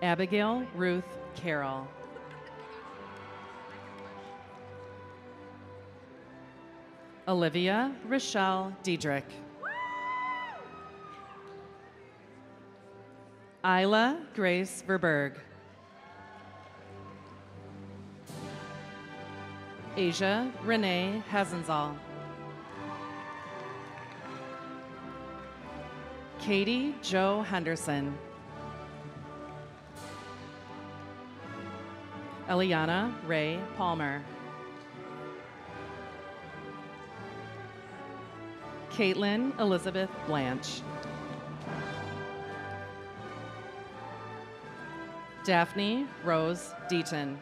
Abigail Ruth Carroll. Olivia Rochelle Diedrich. Isla Grace Verberg. Asia Renee Hasenzahl. Katie Jo Henderson. Eliana Ray Palmer. Caitlin Elizabeth Blanche. Daphne Rose Deaton.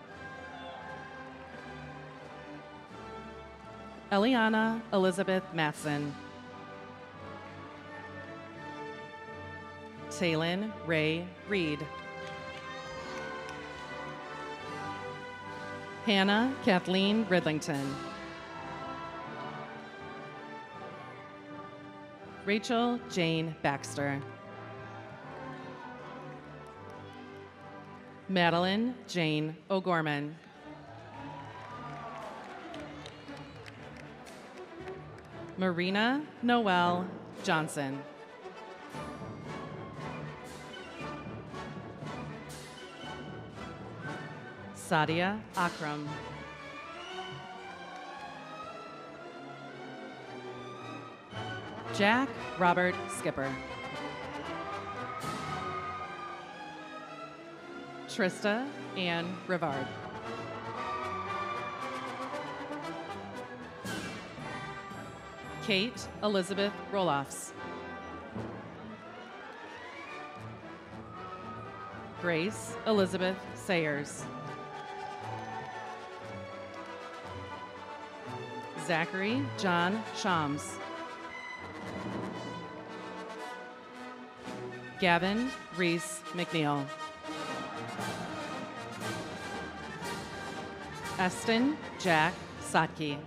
Eliana Elizabeth Matson. Taylin Ray Reed. Hannah Kathleen Ridlington. Rachel Jane Baxter. Madeline Jane O'Gorman. Marina Noel Johnson. Sadia Akram. Jack Robert Skipper. Trista Ann Rivard. Kate Elizabeth Roloffs. Grace Elizabeth Sayers. Zachary John Shams. Gavin Reese McNeil. Eston Jack Satke.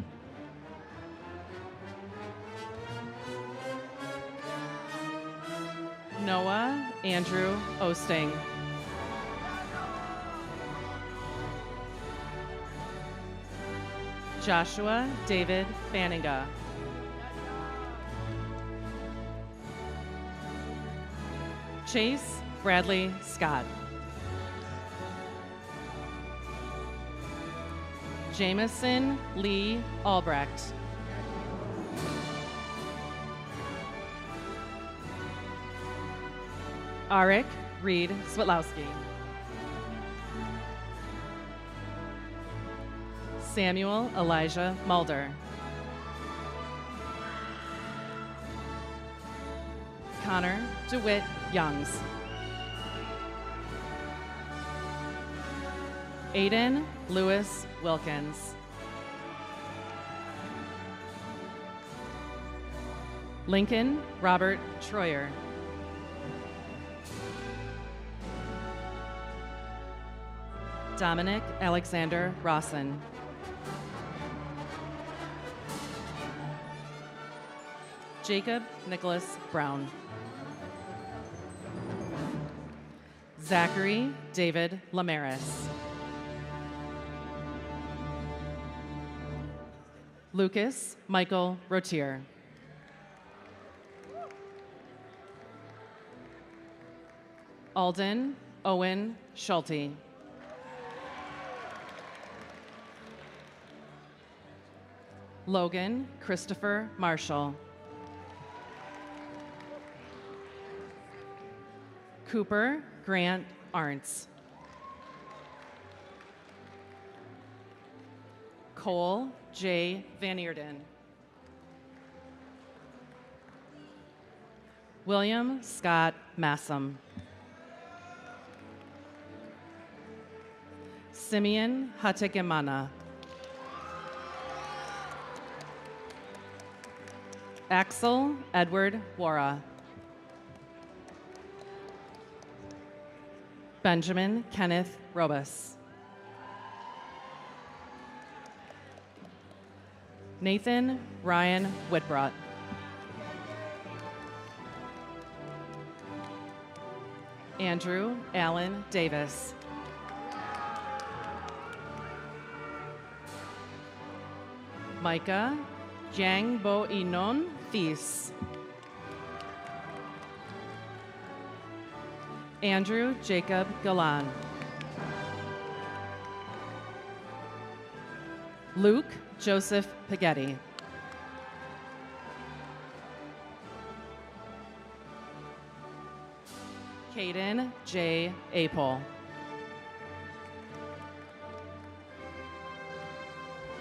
Noah Andrew Osting. Joshua David Banninga. Chase Bradley Scott. Jamison Lee Albrecht. Arik Reed Switlowski. Samuel Elijah Mulder. Connor DeWitt Youngs. Aiden Lewis Wilkins. Lincoln Robert Troyer. Dominic Alexander Rawson. Jacob Nicholas Brown. Zachary David Lamaris. Lucas Michael Rotier. Alden Owen Schulte. Logan Christopher Marshall. Cooper Grant Arntz. Cole J. Van Eerden. William Scott Massam. Simeon Hatekemana. Axel Edward Wara. Benjamin Kenneth Robus. Nathan Ryan Whitbrot. Andrew Allen Davis. Micah Jiang Bo Inon Thies. Andrew Jacob Galan. Luke Joseph Pagetti. Caden J. Apol.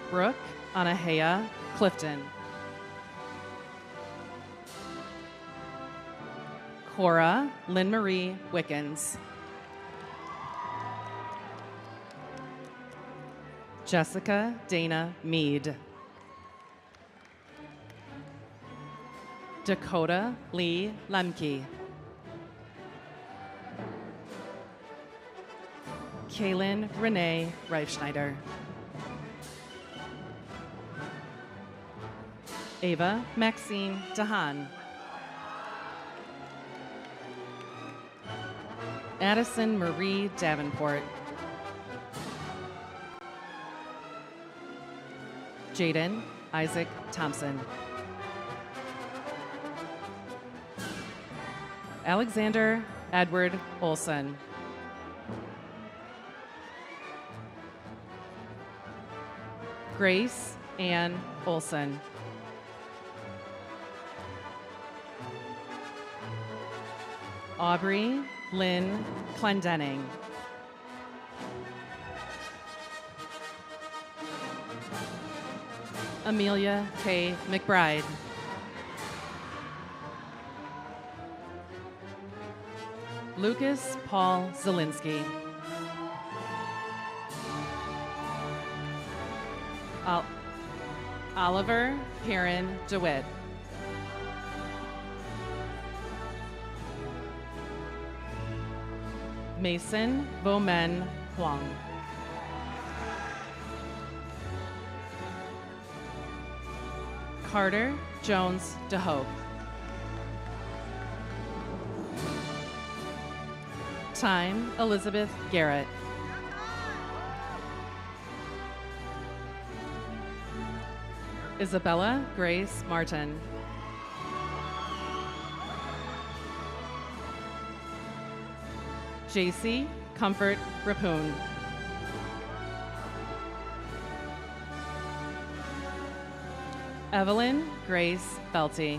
Brooke Anahea Clifton. Cora Lynn Marie Wickens. Jessica Dana Mead. Dakota Lee Lemke. Kaylin Renee Reifschneider. Ava Maxine Dahan. Addison Marie Davenport. Jaden Isaac Thompson. Alexander Edward Olson. Grace Ann Olson. Aubrey Lynn Clendenning. Amelia K. McBride. Lucas Paul Zielinski. Oliver Perrin DeWitt. Mason Bomen Huang. Carter Jones DeHope. Time Elizabeth Garrett. Isabella Grace Martin. JC Comfort Rapoon. Evelyn Grace Belty.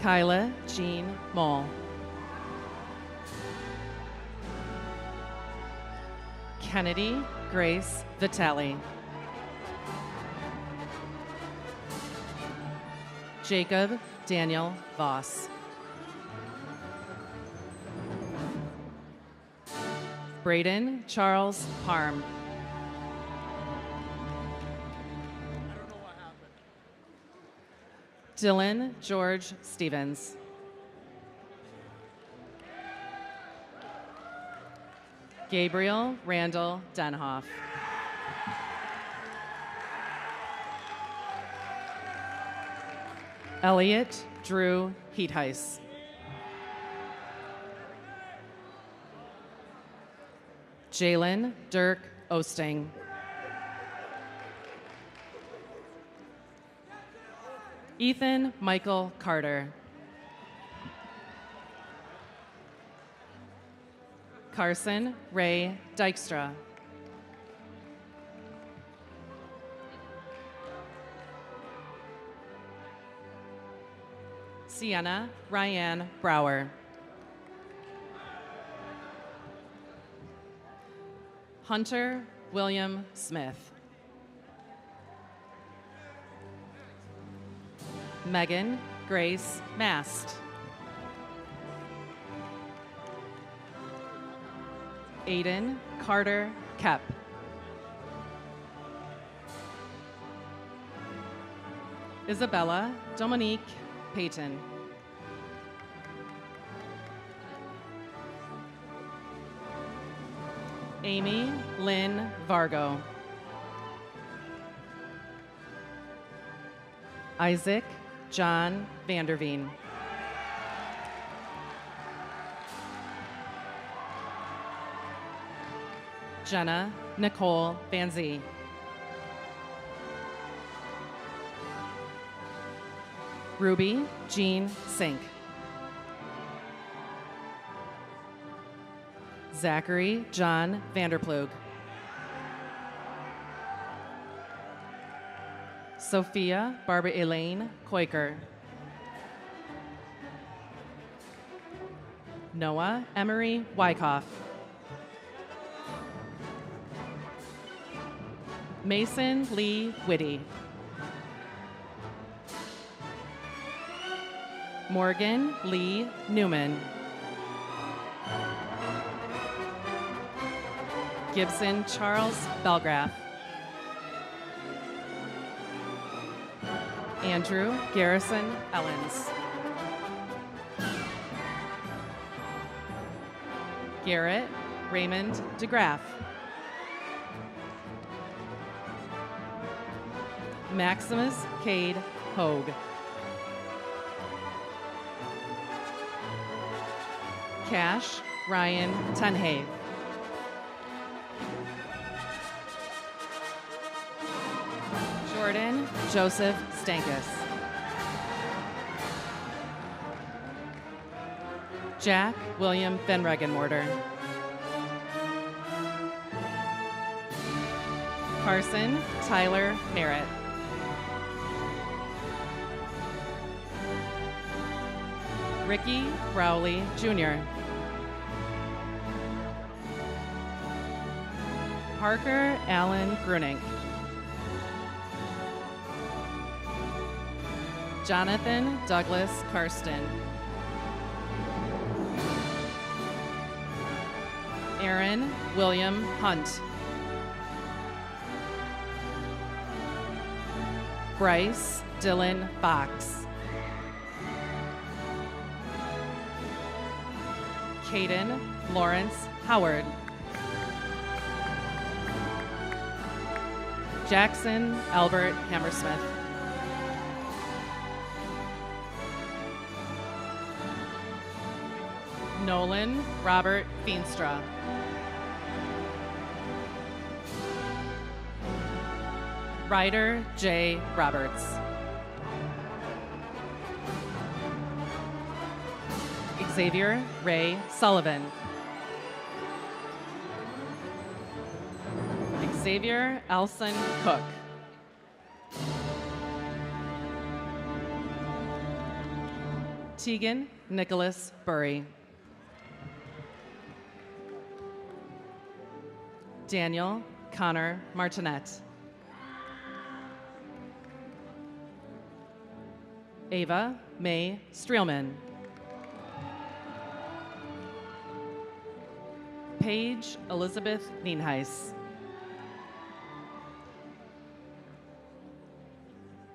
Kyla Jean Moll. Kennedy Grace Vitale. Jacob Daniel Voss. Braden Charles Parm. Dylan George Stevens. Gabriel Randall Denhoff. Elliot Drew Heatheis. Jalen Dirk Osting. Ethan Michael Carter. Carson Ray Dykstra. Sienna Ryan Brower. Hunter William Smith. Megan Grace Mast. Aiden Carter Kep. Isabella Dominique Payton. Amy Lynn Vargo. Isaac John Vanderveen. Jenna Nicole Van Zee. Ruby Jean Sink. Zachary John Vanderplug. Sophia Barbara Elaine Koiker. Noah Emery Wyckoff. Mason Lee Whitty. Morgan Lee Newman. Gibson Charles Belgraf. Andrew Garrison Ellens. Garrett Raymond DeGraff. Maximus Cade Hogue. Cash Ryan Tenhave. Jordan Joseph Stankus. Jack William Van Regenmorter. Carson Tyler Merritt. Ricky Rowley Jr. Parker Allen Grunink. Jonathan Douglas Karsten. Aaron William Hunt. Bryce Dylan Fox. Caden Lawrence Howard. Jackson Albert Hammersmith. Nolan Robert Feenstra. Ryder J. Roberts. Xavier Ray Sullivan. Xavier Elson Cook. Tegan Nicholas Burry. Daniel Connor Martinet. Ava May Streelman. Paige Elizabeth Nienhuis.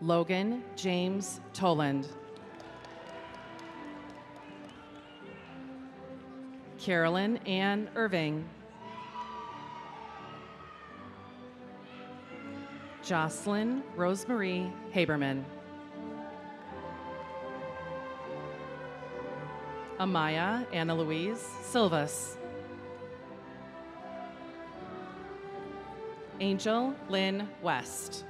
Logan James Toland. Carolyn Ann Irving. Jocelyn Rosemarie Haberman. Amaya Anna Louise Silvas. Angel Lynn West.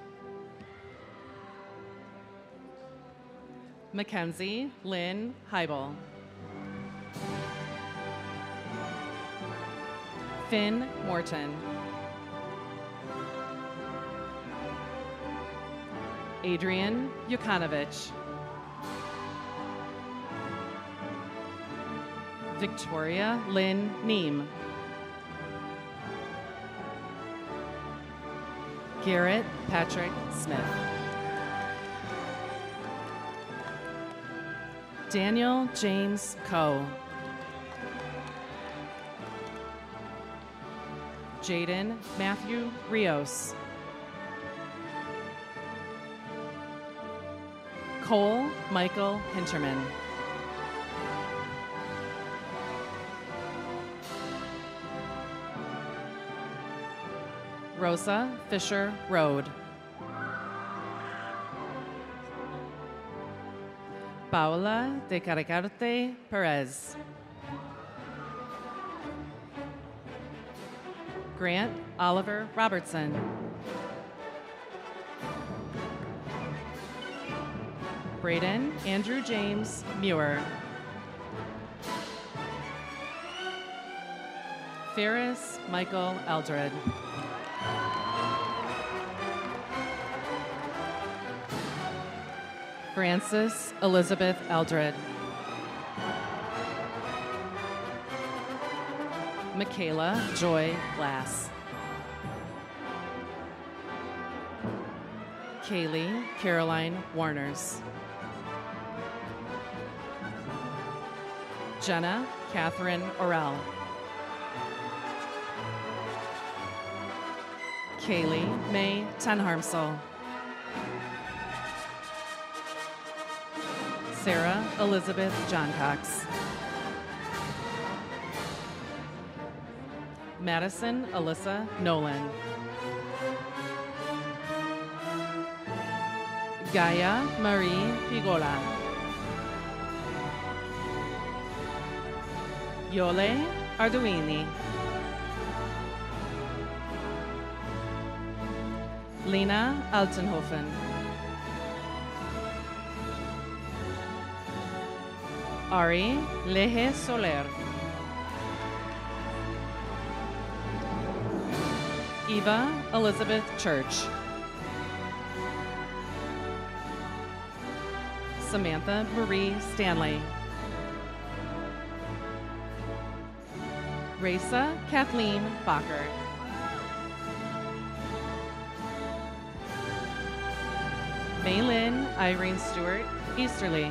Mackenzie Lynn Heibel. Finn Morton. Adrian Yukanovich. Victoria Lynn Neem. Garrett Patrick Smith. Daniel James Coe. Jaden Matthew Rios. Cole Michael Hinterman. Rosa Fisher Road. Paula de Caracarte Perez. Grant Oliver Robertson. Braden Andrew James Muir. Ferris Michael Eldred. Frances Elizabeth Eldred. Michaela Joy Glass. Kaylee Caroline Warners. Jenna Catherine Orell. Kaylee May Tenharmsel. Sarah Elizabeth Johncox. Madison Alyssa Nolan. Gaia Marie Pigola. Yole Arduini. Lena Altenhofen. Ari Leje Soler. Eva Elizabeth Church. Samantha Marie Stanley. Raisa Kathleen Bacher. Maylin Irene Stewart Easterly.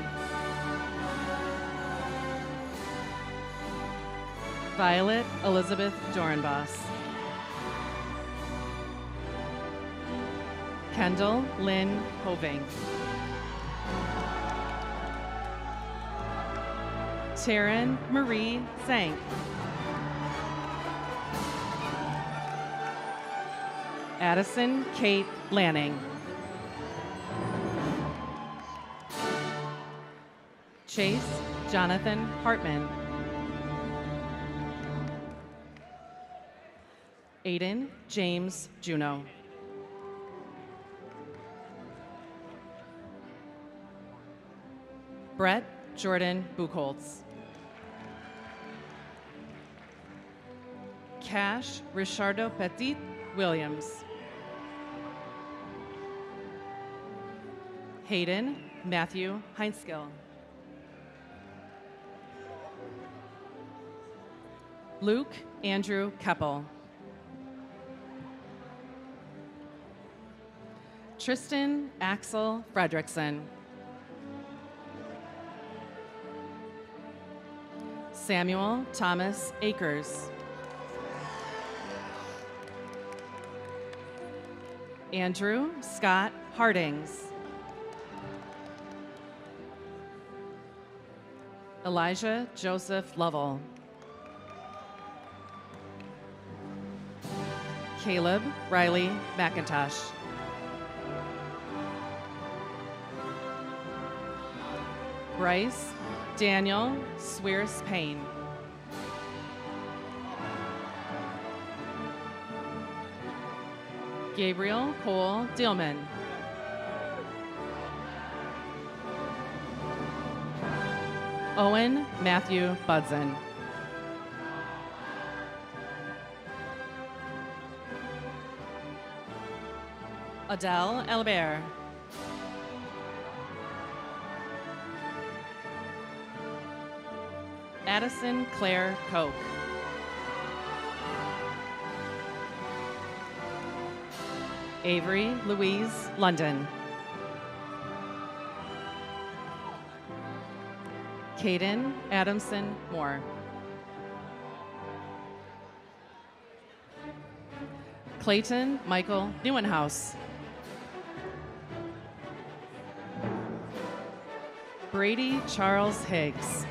Violet Elizabeth Dorenbos. Kendall Lynn Hoving. Taryn Marie Zank. Addison Kate Lanning. Chase Jonathan Hartman. Aiden James Juno. Brett Jordan Buchholz. Cash Richardo Petit Williams. Hayden Matthew Heinskill. Luke Andrew Keppel. Tristan Axel Fredrickson. Samuel Thomas Akers. Andrew Scott Hardings. Elijah Joseph Lovell. Caleb Riley McIntosh. Bryce Daniel Swears Payne. Gabriel Cole Dillman. Owen Matthew Budson. Adele Albert. Addison Claire Koch. Avery Louise London. Caden Adamson Moore. Clayton Michael Newenhouse. Brady Charles Higgs.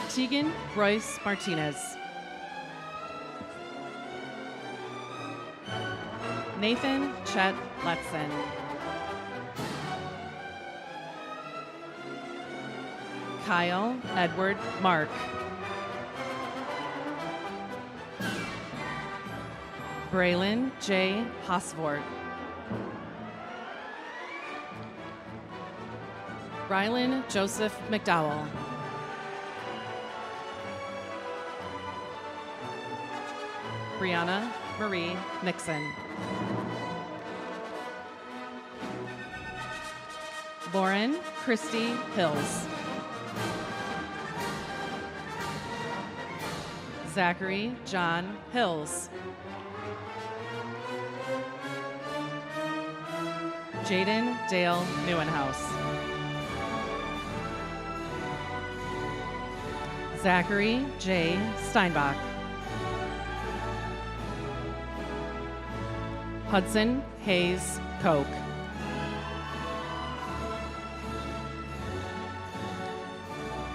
Tegan Royce Martinez. Nathan Chet Letson. Kyle Edward Mark. Braylon J. Hosford. Rylan Joseph McDowell. Brianna Marie Nixon. Lauren Christy Hills. Zachary John Hills. Jaden Dale Newenhouse. Zachary J. Steinbach. Hudson Hayes Koch.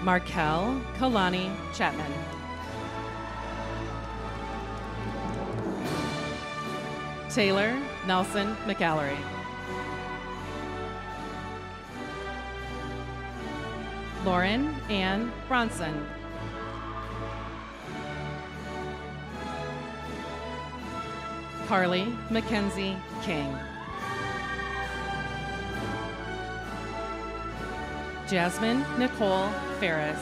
Markel Kalani Chapman. Taylor Nelson McAllery. Lauren Ann Bronson. Carly Mackenzie King. Jasmine Nicole Ferris.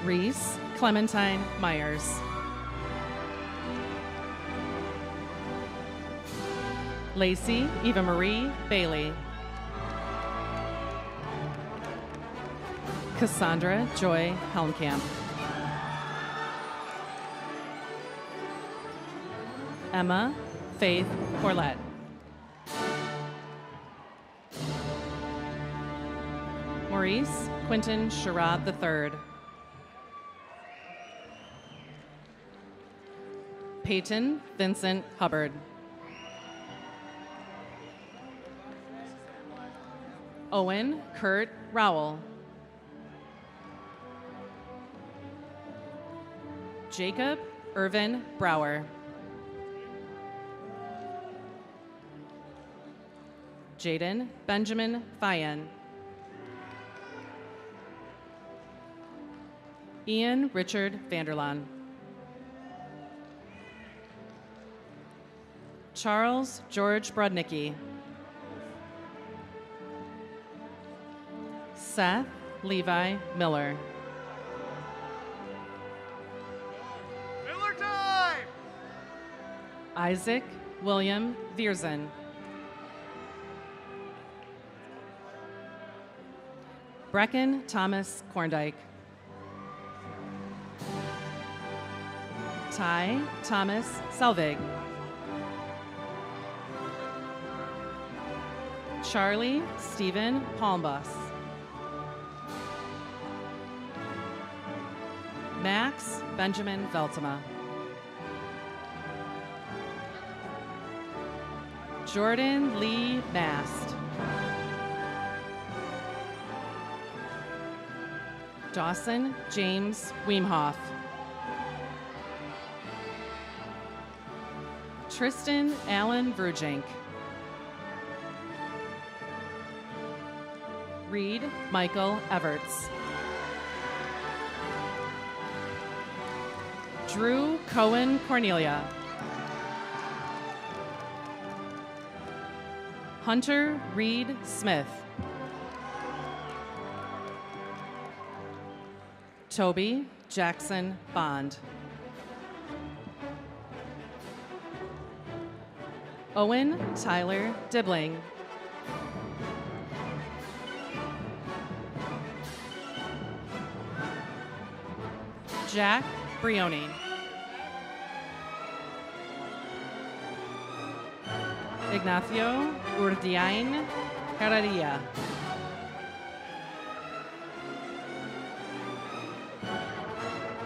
Reese Clementine Myers. Lacey Eva Marie Bailey. Cassandra Joy Helmkamp. Emma Faith Corlett. Maurice Quinton Sherrod III. Peyton Vincent Hubbard. Owen Kurt Rowell. Jacob Irvin Brower. Jaden Benjamin Fayen. Ian Richard Vanderlaan. Charles George Brodnicki. Seth Levi Miller. Miller time! Isaac William Viersen. Brecken Thomas Korndike. Ty Thomas Selvig. Charlie Stephen Palmbus. Max Benjamin Veltema. Jordan Lee Mast. Dawson James Weemhoff. Tristan Allen Verjank. Reed Michael Everts. Drew Cohen Cornelia. Hunter Reed Smith. Toby Jackson Bond. Owen Tyler Dibling. Jack Brioni. Ignacio Urdiain Carrera.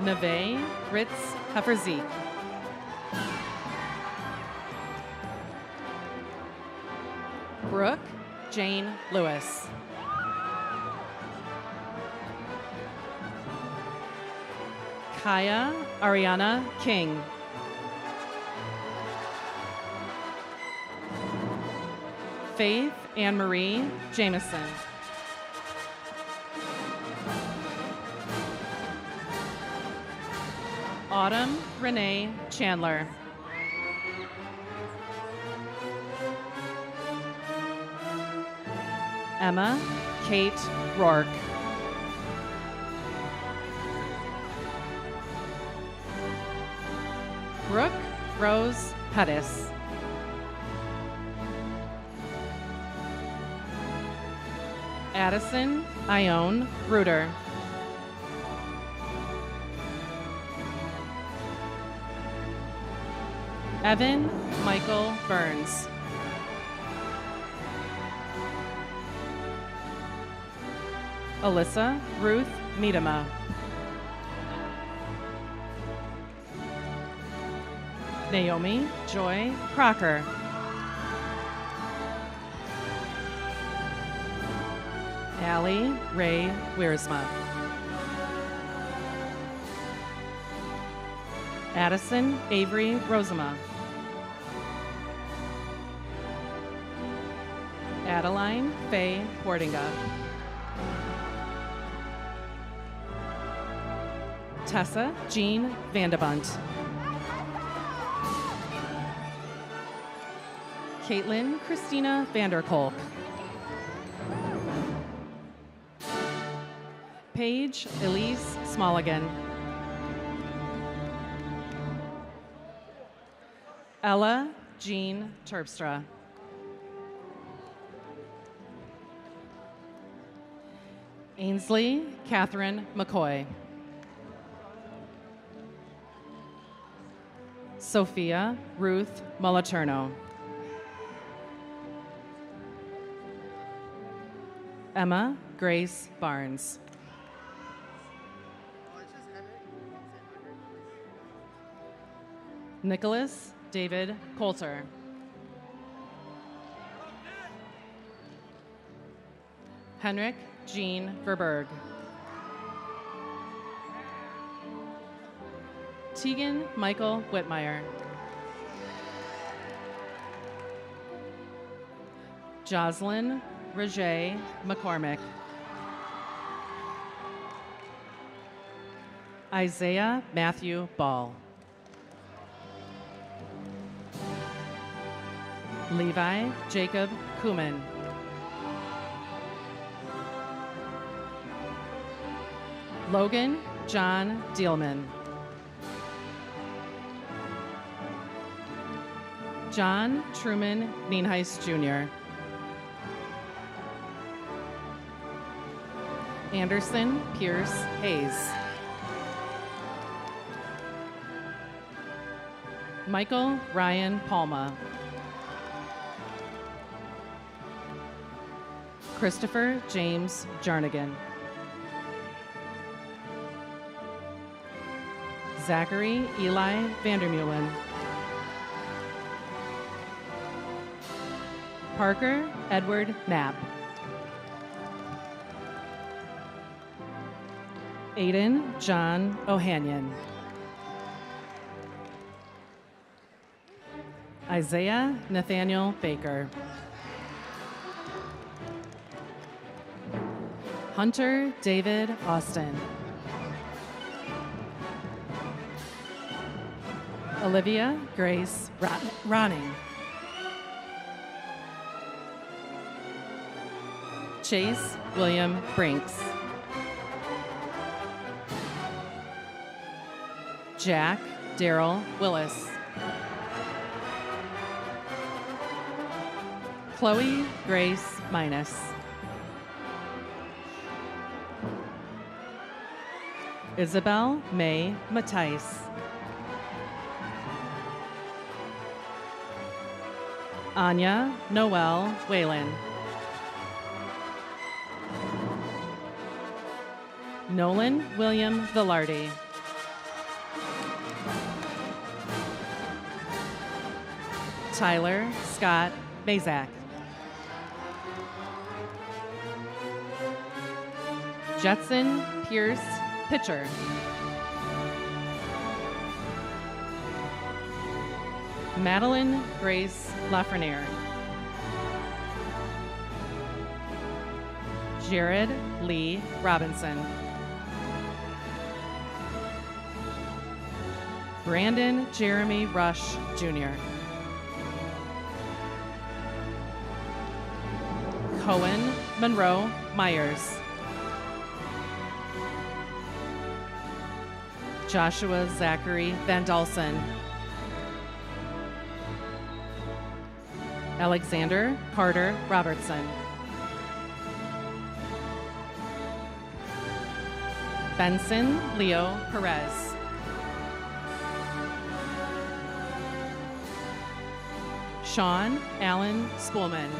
Neve Ritz Hefferzik. Brooke Jane Lewis. Kaya Ariana King. Faith Anne Marie Jameson. Autumn Renee Chandler. Emma Kate Rourke. Brooke Rose Pettis. Addison Ione Bruder. Evan Michael Burns. Alyssa Ruth Miedema. Naomi Joy Crocker. Allie Ray Wiersma. Addison Avery Rosema. Adeline Faye Portinga. Tessa Jean Vandebunt. Caitlin Christina Vanderkolk. Paige Elise Smolligan. Ella Jean Terpstra. Ainsley Catherine McCoy. Sophia Ruth Molaterno. Emma Grace Barnes. Nicholas David Coulter. Henrik Jean Verberg. Tegan Michael Whitmire. Jocelyn Roger McCormick. Isaiah Matthew Ball. Levi Jacob Kuman. Logan John Dielman. John Truman Nienhuis Jr. Anderson Pierce Hayes. Michael Ryan Palma. Christopher James Jarnigan. Zachary Eli Vandermeulen. Parker Edward Knapp. Aiden John Ohanian. Isaiah Nathaniel Baker. Hunter David Austin. Olivia Grace Ronning. Chase William Brinks. Jack Daryl Willis. Chloe Grace Minus. Isabel May Mattice. Anya Noel Whalen. Nolan William Velarde. Tyler Scott Bazak. Jetson Pierce Pitcher. Madeline Grace Lafreniere. Jared Lee Robinson. Brandon Jeremy Rush, Jr. Cohen Monroe Myers. Joshua Zachary Van Dalsen. Alexander Carter Robertson. Benson Leo Perez. Sean Allen Spoolman.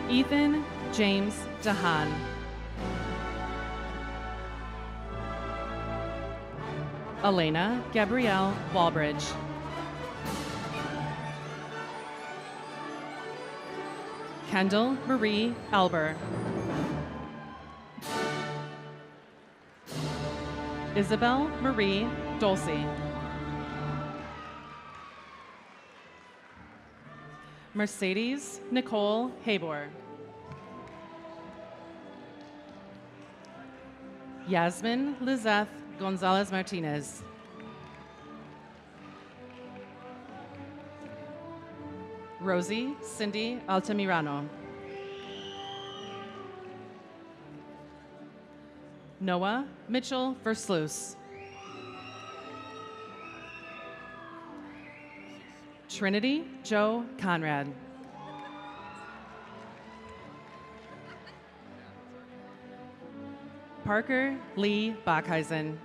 Ethan James DeHaan. Elena Gabrielle Walbridge. Kendall Marie Elber. Isabel Marie Dulce. Mercedes Nicole Habor. Yasmin Lizeth Gonzalez Martinez. Rosie Cindy Altamirano. Noah Mitchell Versluis. Trinity Joe Conrad. Parker Lee Bachheisen.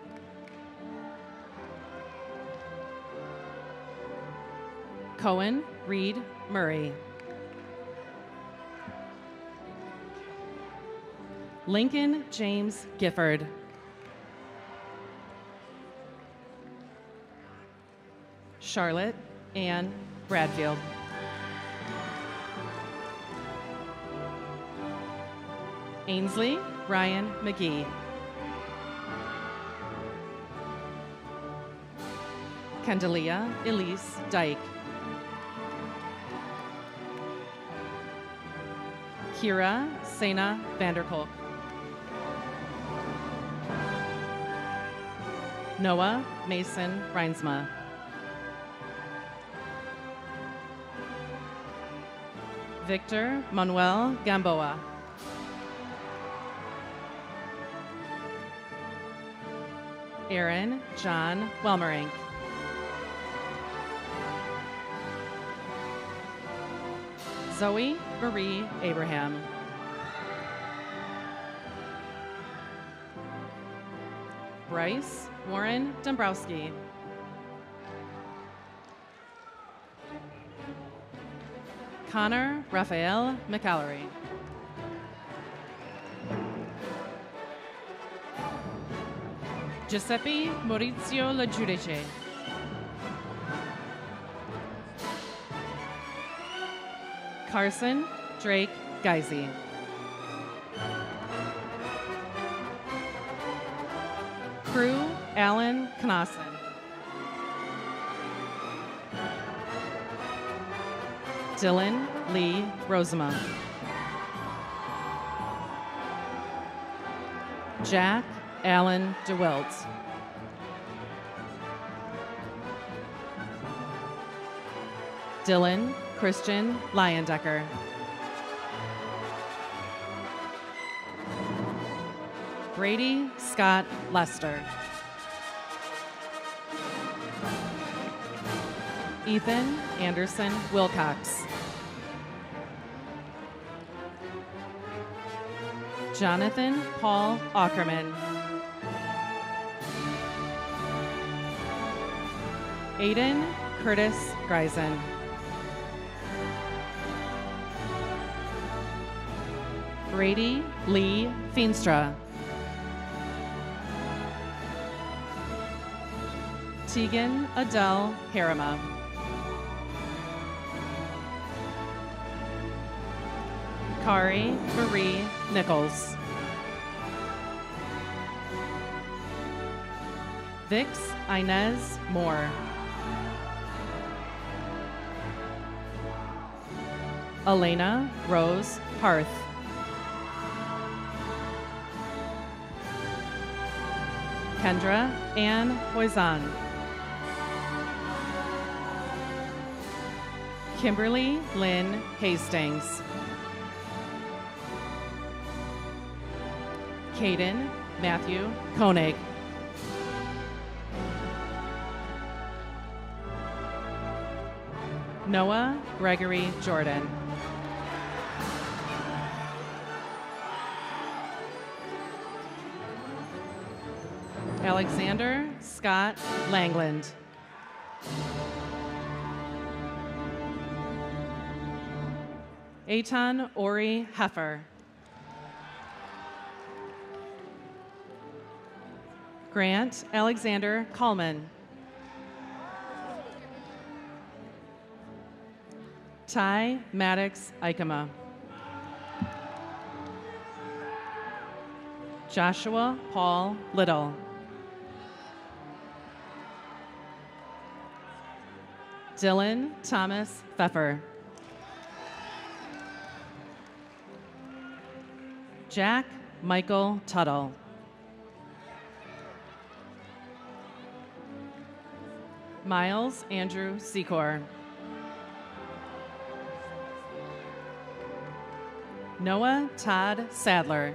Cohen Reed Murray. Lincoln James Gifford. Charlotte Ann Bradfield. Ainsley Ryan McGee. Candelia Elise Dyke. Kira Sena Vanderkolk. Noah Mason Reinsma. Victor Manuel Gamboa. Aaron John Welmerink. Zoe Marie Abraham. Bryce Warren Dombrowski. Connor Raphael McAllery. Giuseppe Maurizio La Giudice. Carson Drake Geisey. Crew Alan Knosson. Dylan Lee Rosamond. Jack Allen DeWilt. Dylan Christian Leyendecker. Brady Scott Lester. Ethan Anderson Wilcox. Jonathan Paul Ackerman. Aiden Curtis Greisen. Brady Lee Feenstra. Tegan Adele Harima. Kari Marie Nichols. Vix Inez Moore. Elena Rose Harth. Kendra Ann Hoizan. Kimberly Lynn Hastings. Caden Matthew Koenig. Noah Gregory Jordan. Alexander Scott Langland. Eitan Ori Heffer. Grant Alexander Coleman. Ty Maddox Ikema. Joshua Paul Little. Dylan Thomas Pfeffer. Jack Michael Tuttle. Miles Andrew Secor. Noah Todd Sadler.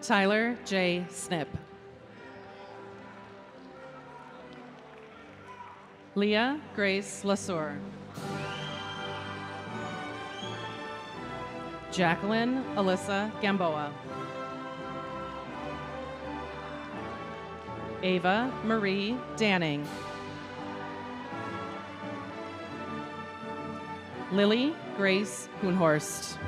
Tyler J. Snip. Leah Grace Lasur. Jacqueline Alyssa Gamboa. Ava Marie Danning. Lily Grace Hoonhorst.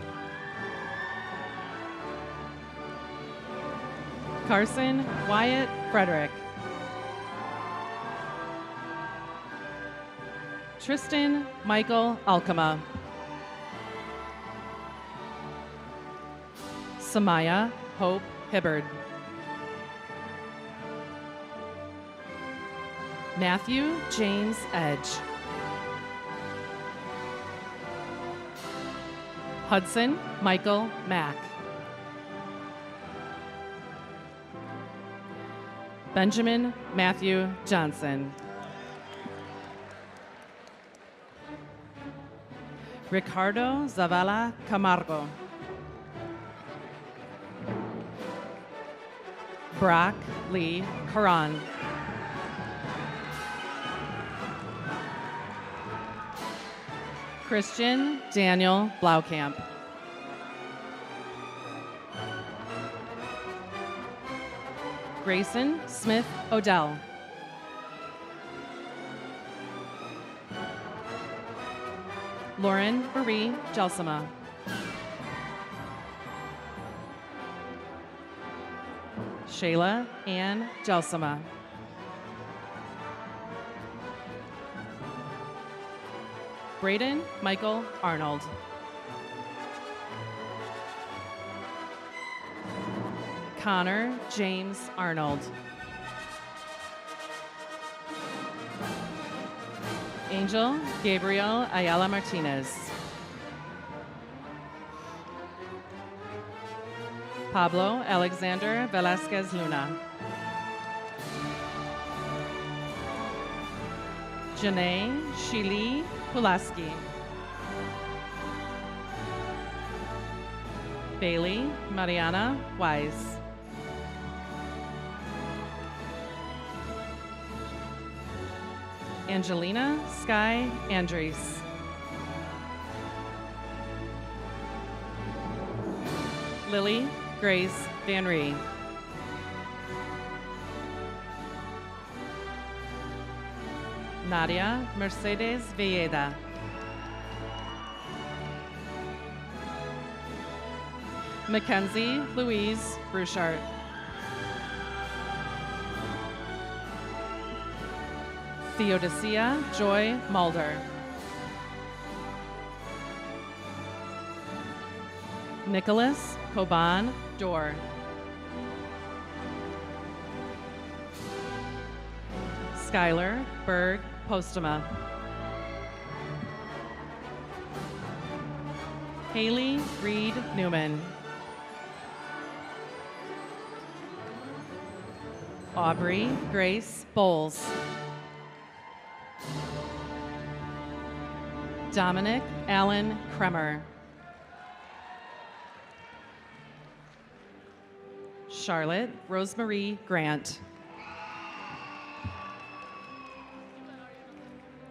Carson Wyatt Frederick. Tristan Michael Alcama. Samaya Hope Hibbard. Matthew James Edge. Hudson Michael Mack. Benjamin Matthew Johnson. Ricardo Zavala Camargo. Brock Lee Karan. Christian Daniel Blaukamp. Grayson Smith Odell. Lauren Marie Jelsima. Shayla Ann Jelsima. Braden Michael Arnold. Connor James Arnold. Angel Gabriel Ayala Martinez. Pablo Alexander Velasquez Luna. Janae Shili Pulaski. Bailey Mariana Wise. Angelina Sky Andres. Lily Grace Van Ree. Nadia Mercedes Villeda. Mackenzie Louise Bruchart. Theodosia Joy Mulder. Nicholas Coban Dorr. Skylar Berg Postema. Haley Reed Newman. Aubrey Grace Bowles. Dominic Allen Kremer. Charlotte Rosemarie Grant.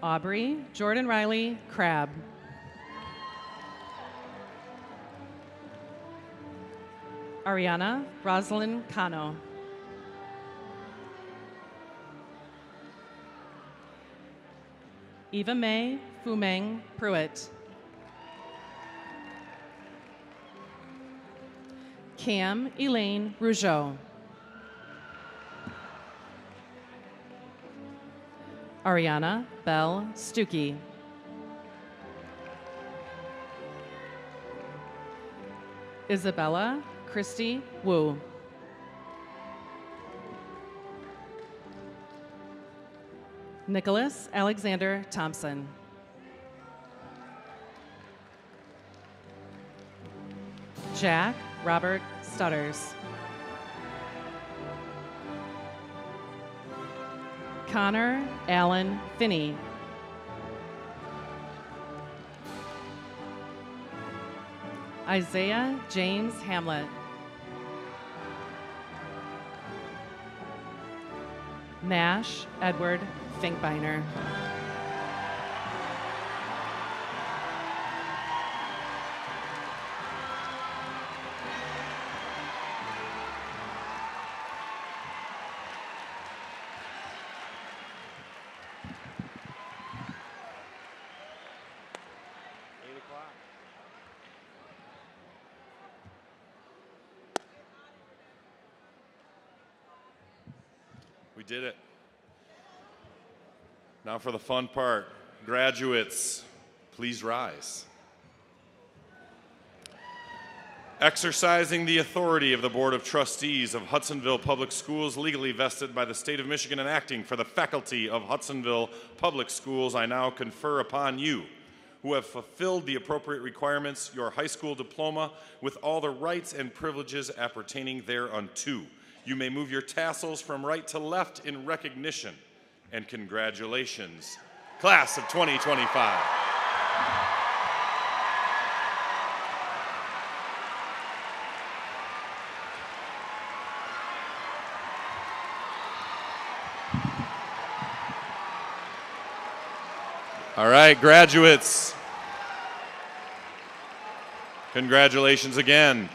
Aubrey Jordan Riley Crabb. Ariana Rosalind Cano. Eva May Fumeng Pruitt. Cam Elaine Rougeau. Ariana Belle Stuckey. Isabella Christy Wu. Nicholas Alexander Thompson. Jack Robert Stutters. Connor Allen Finney. Isaiah James Hamlet. Nash Edward Finkbeiner. We did it. Now for the fun part. Graduates, please rise. Exercising the authority of the Board of Trustees of Hudsonville Public Schools, legally vested by the State of Michigan and acting for the faculty of Hudsonville Public Schools, I now confer upon you, who have fulfilled the appropriate requirements, your high school diploma with all the rights and privileges appertaining thereunto. You may move your tassels from right to left in recognition. And congratulations, class of 2025. All right, graduates. Congratulations again.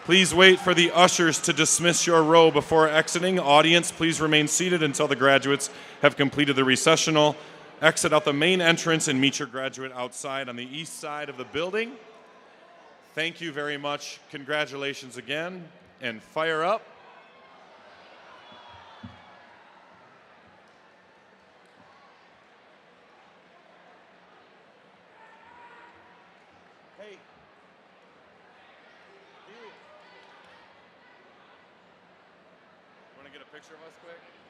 Please wait for the ushers to dismiss your row before exiting. Audience, please remain seated until the graduates have completed the recessional. Exit out the main entrance and meet your graduate outside on the east side of the building. Thank you very much. Congratulations again, and fire up. Hey. Want to get a picture of us quick?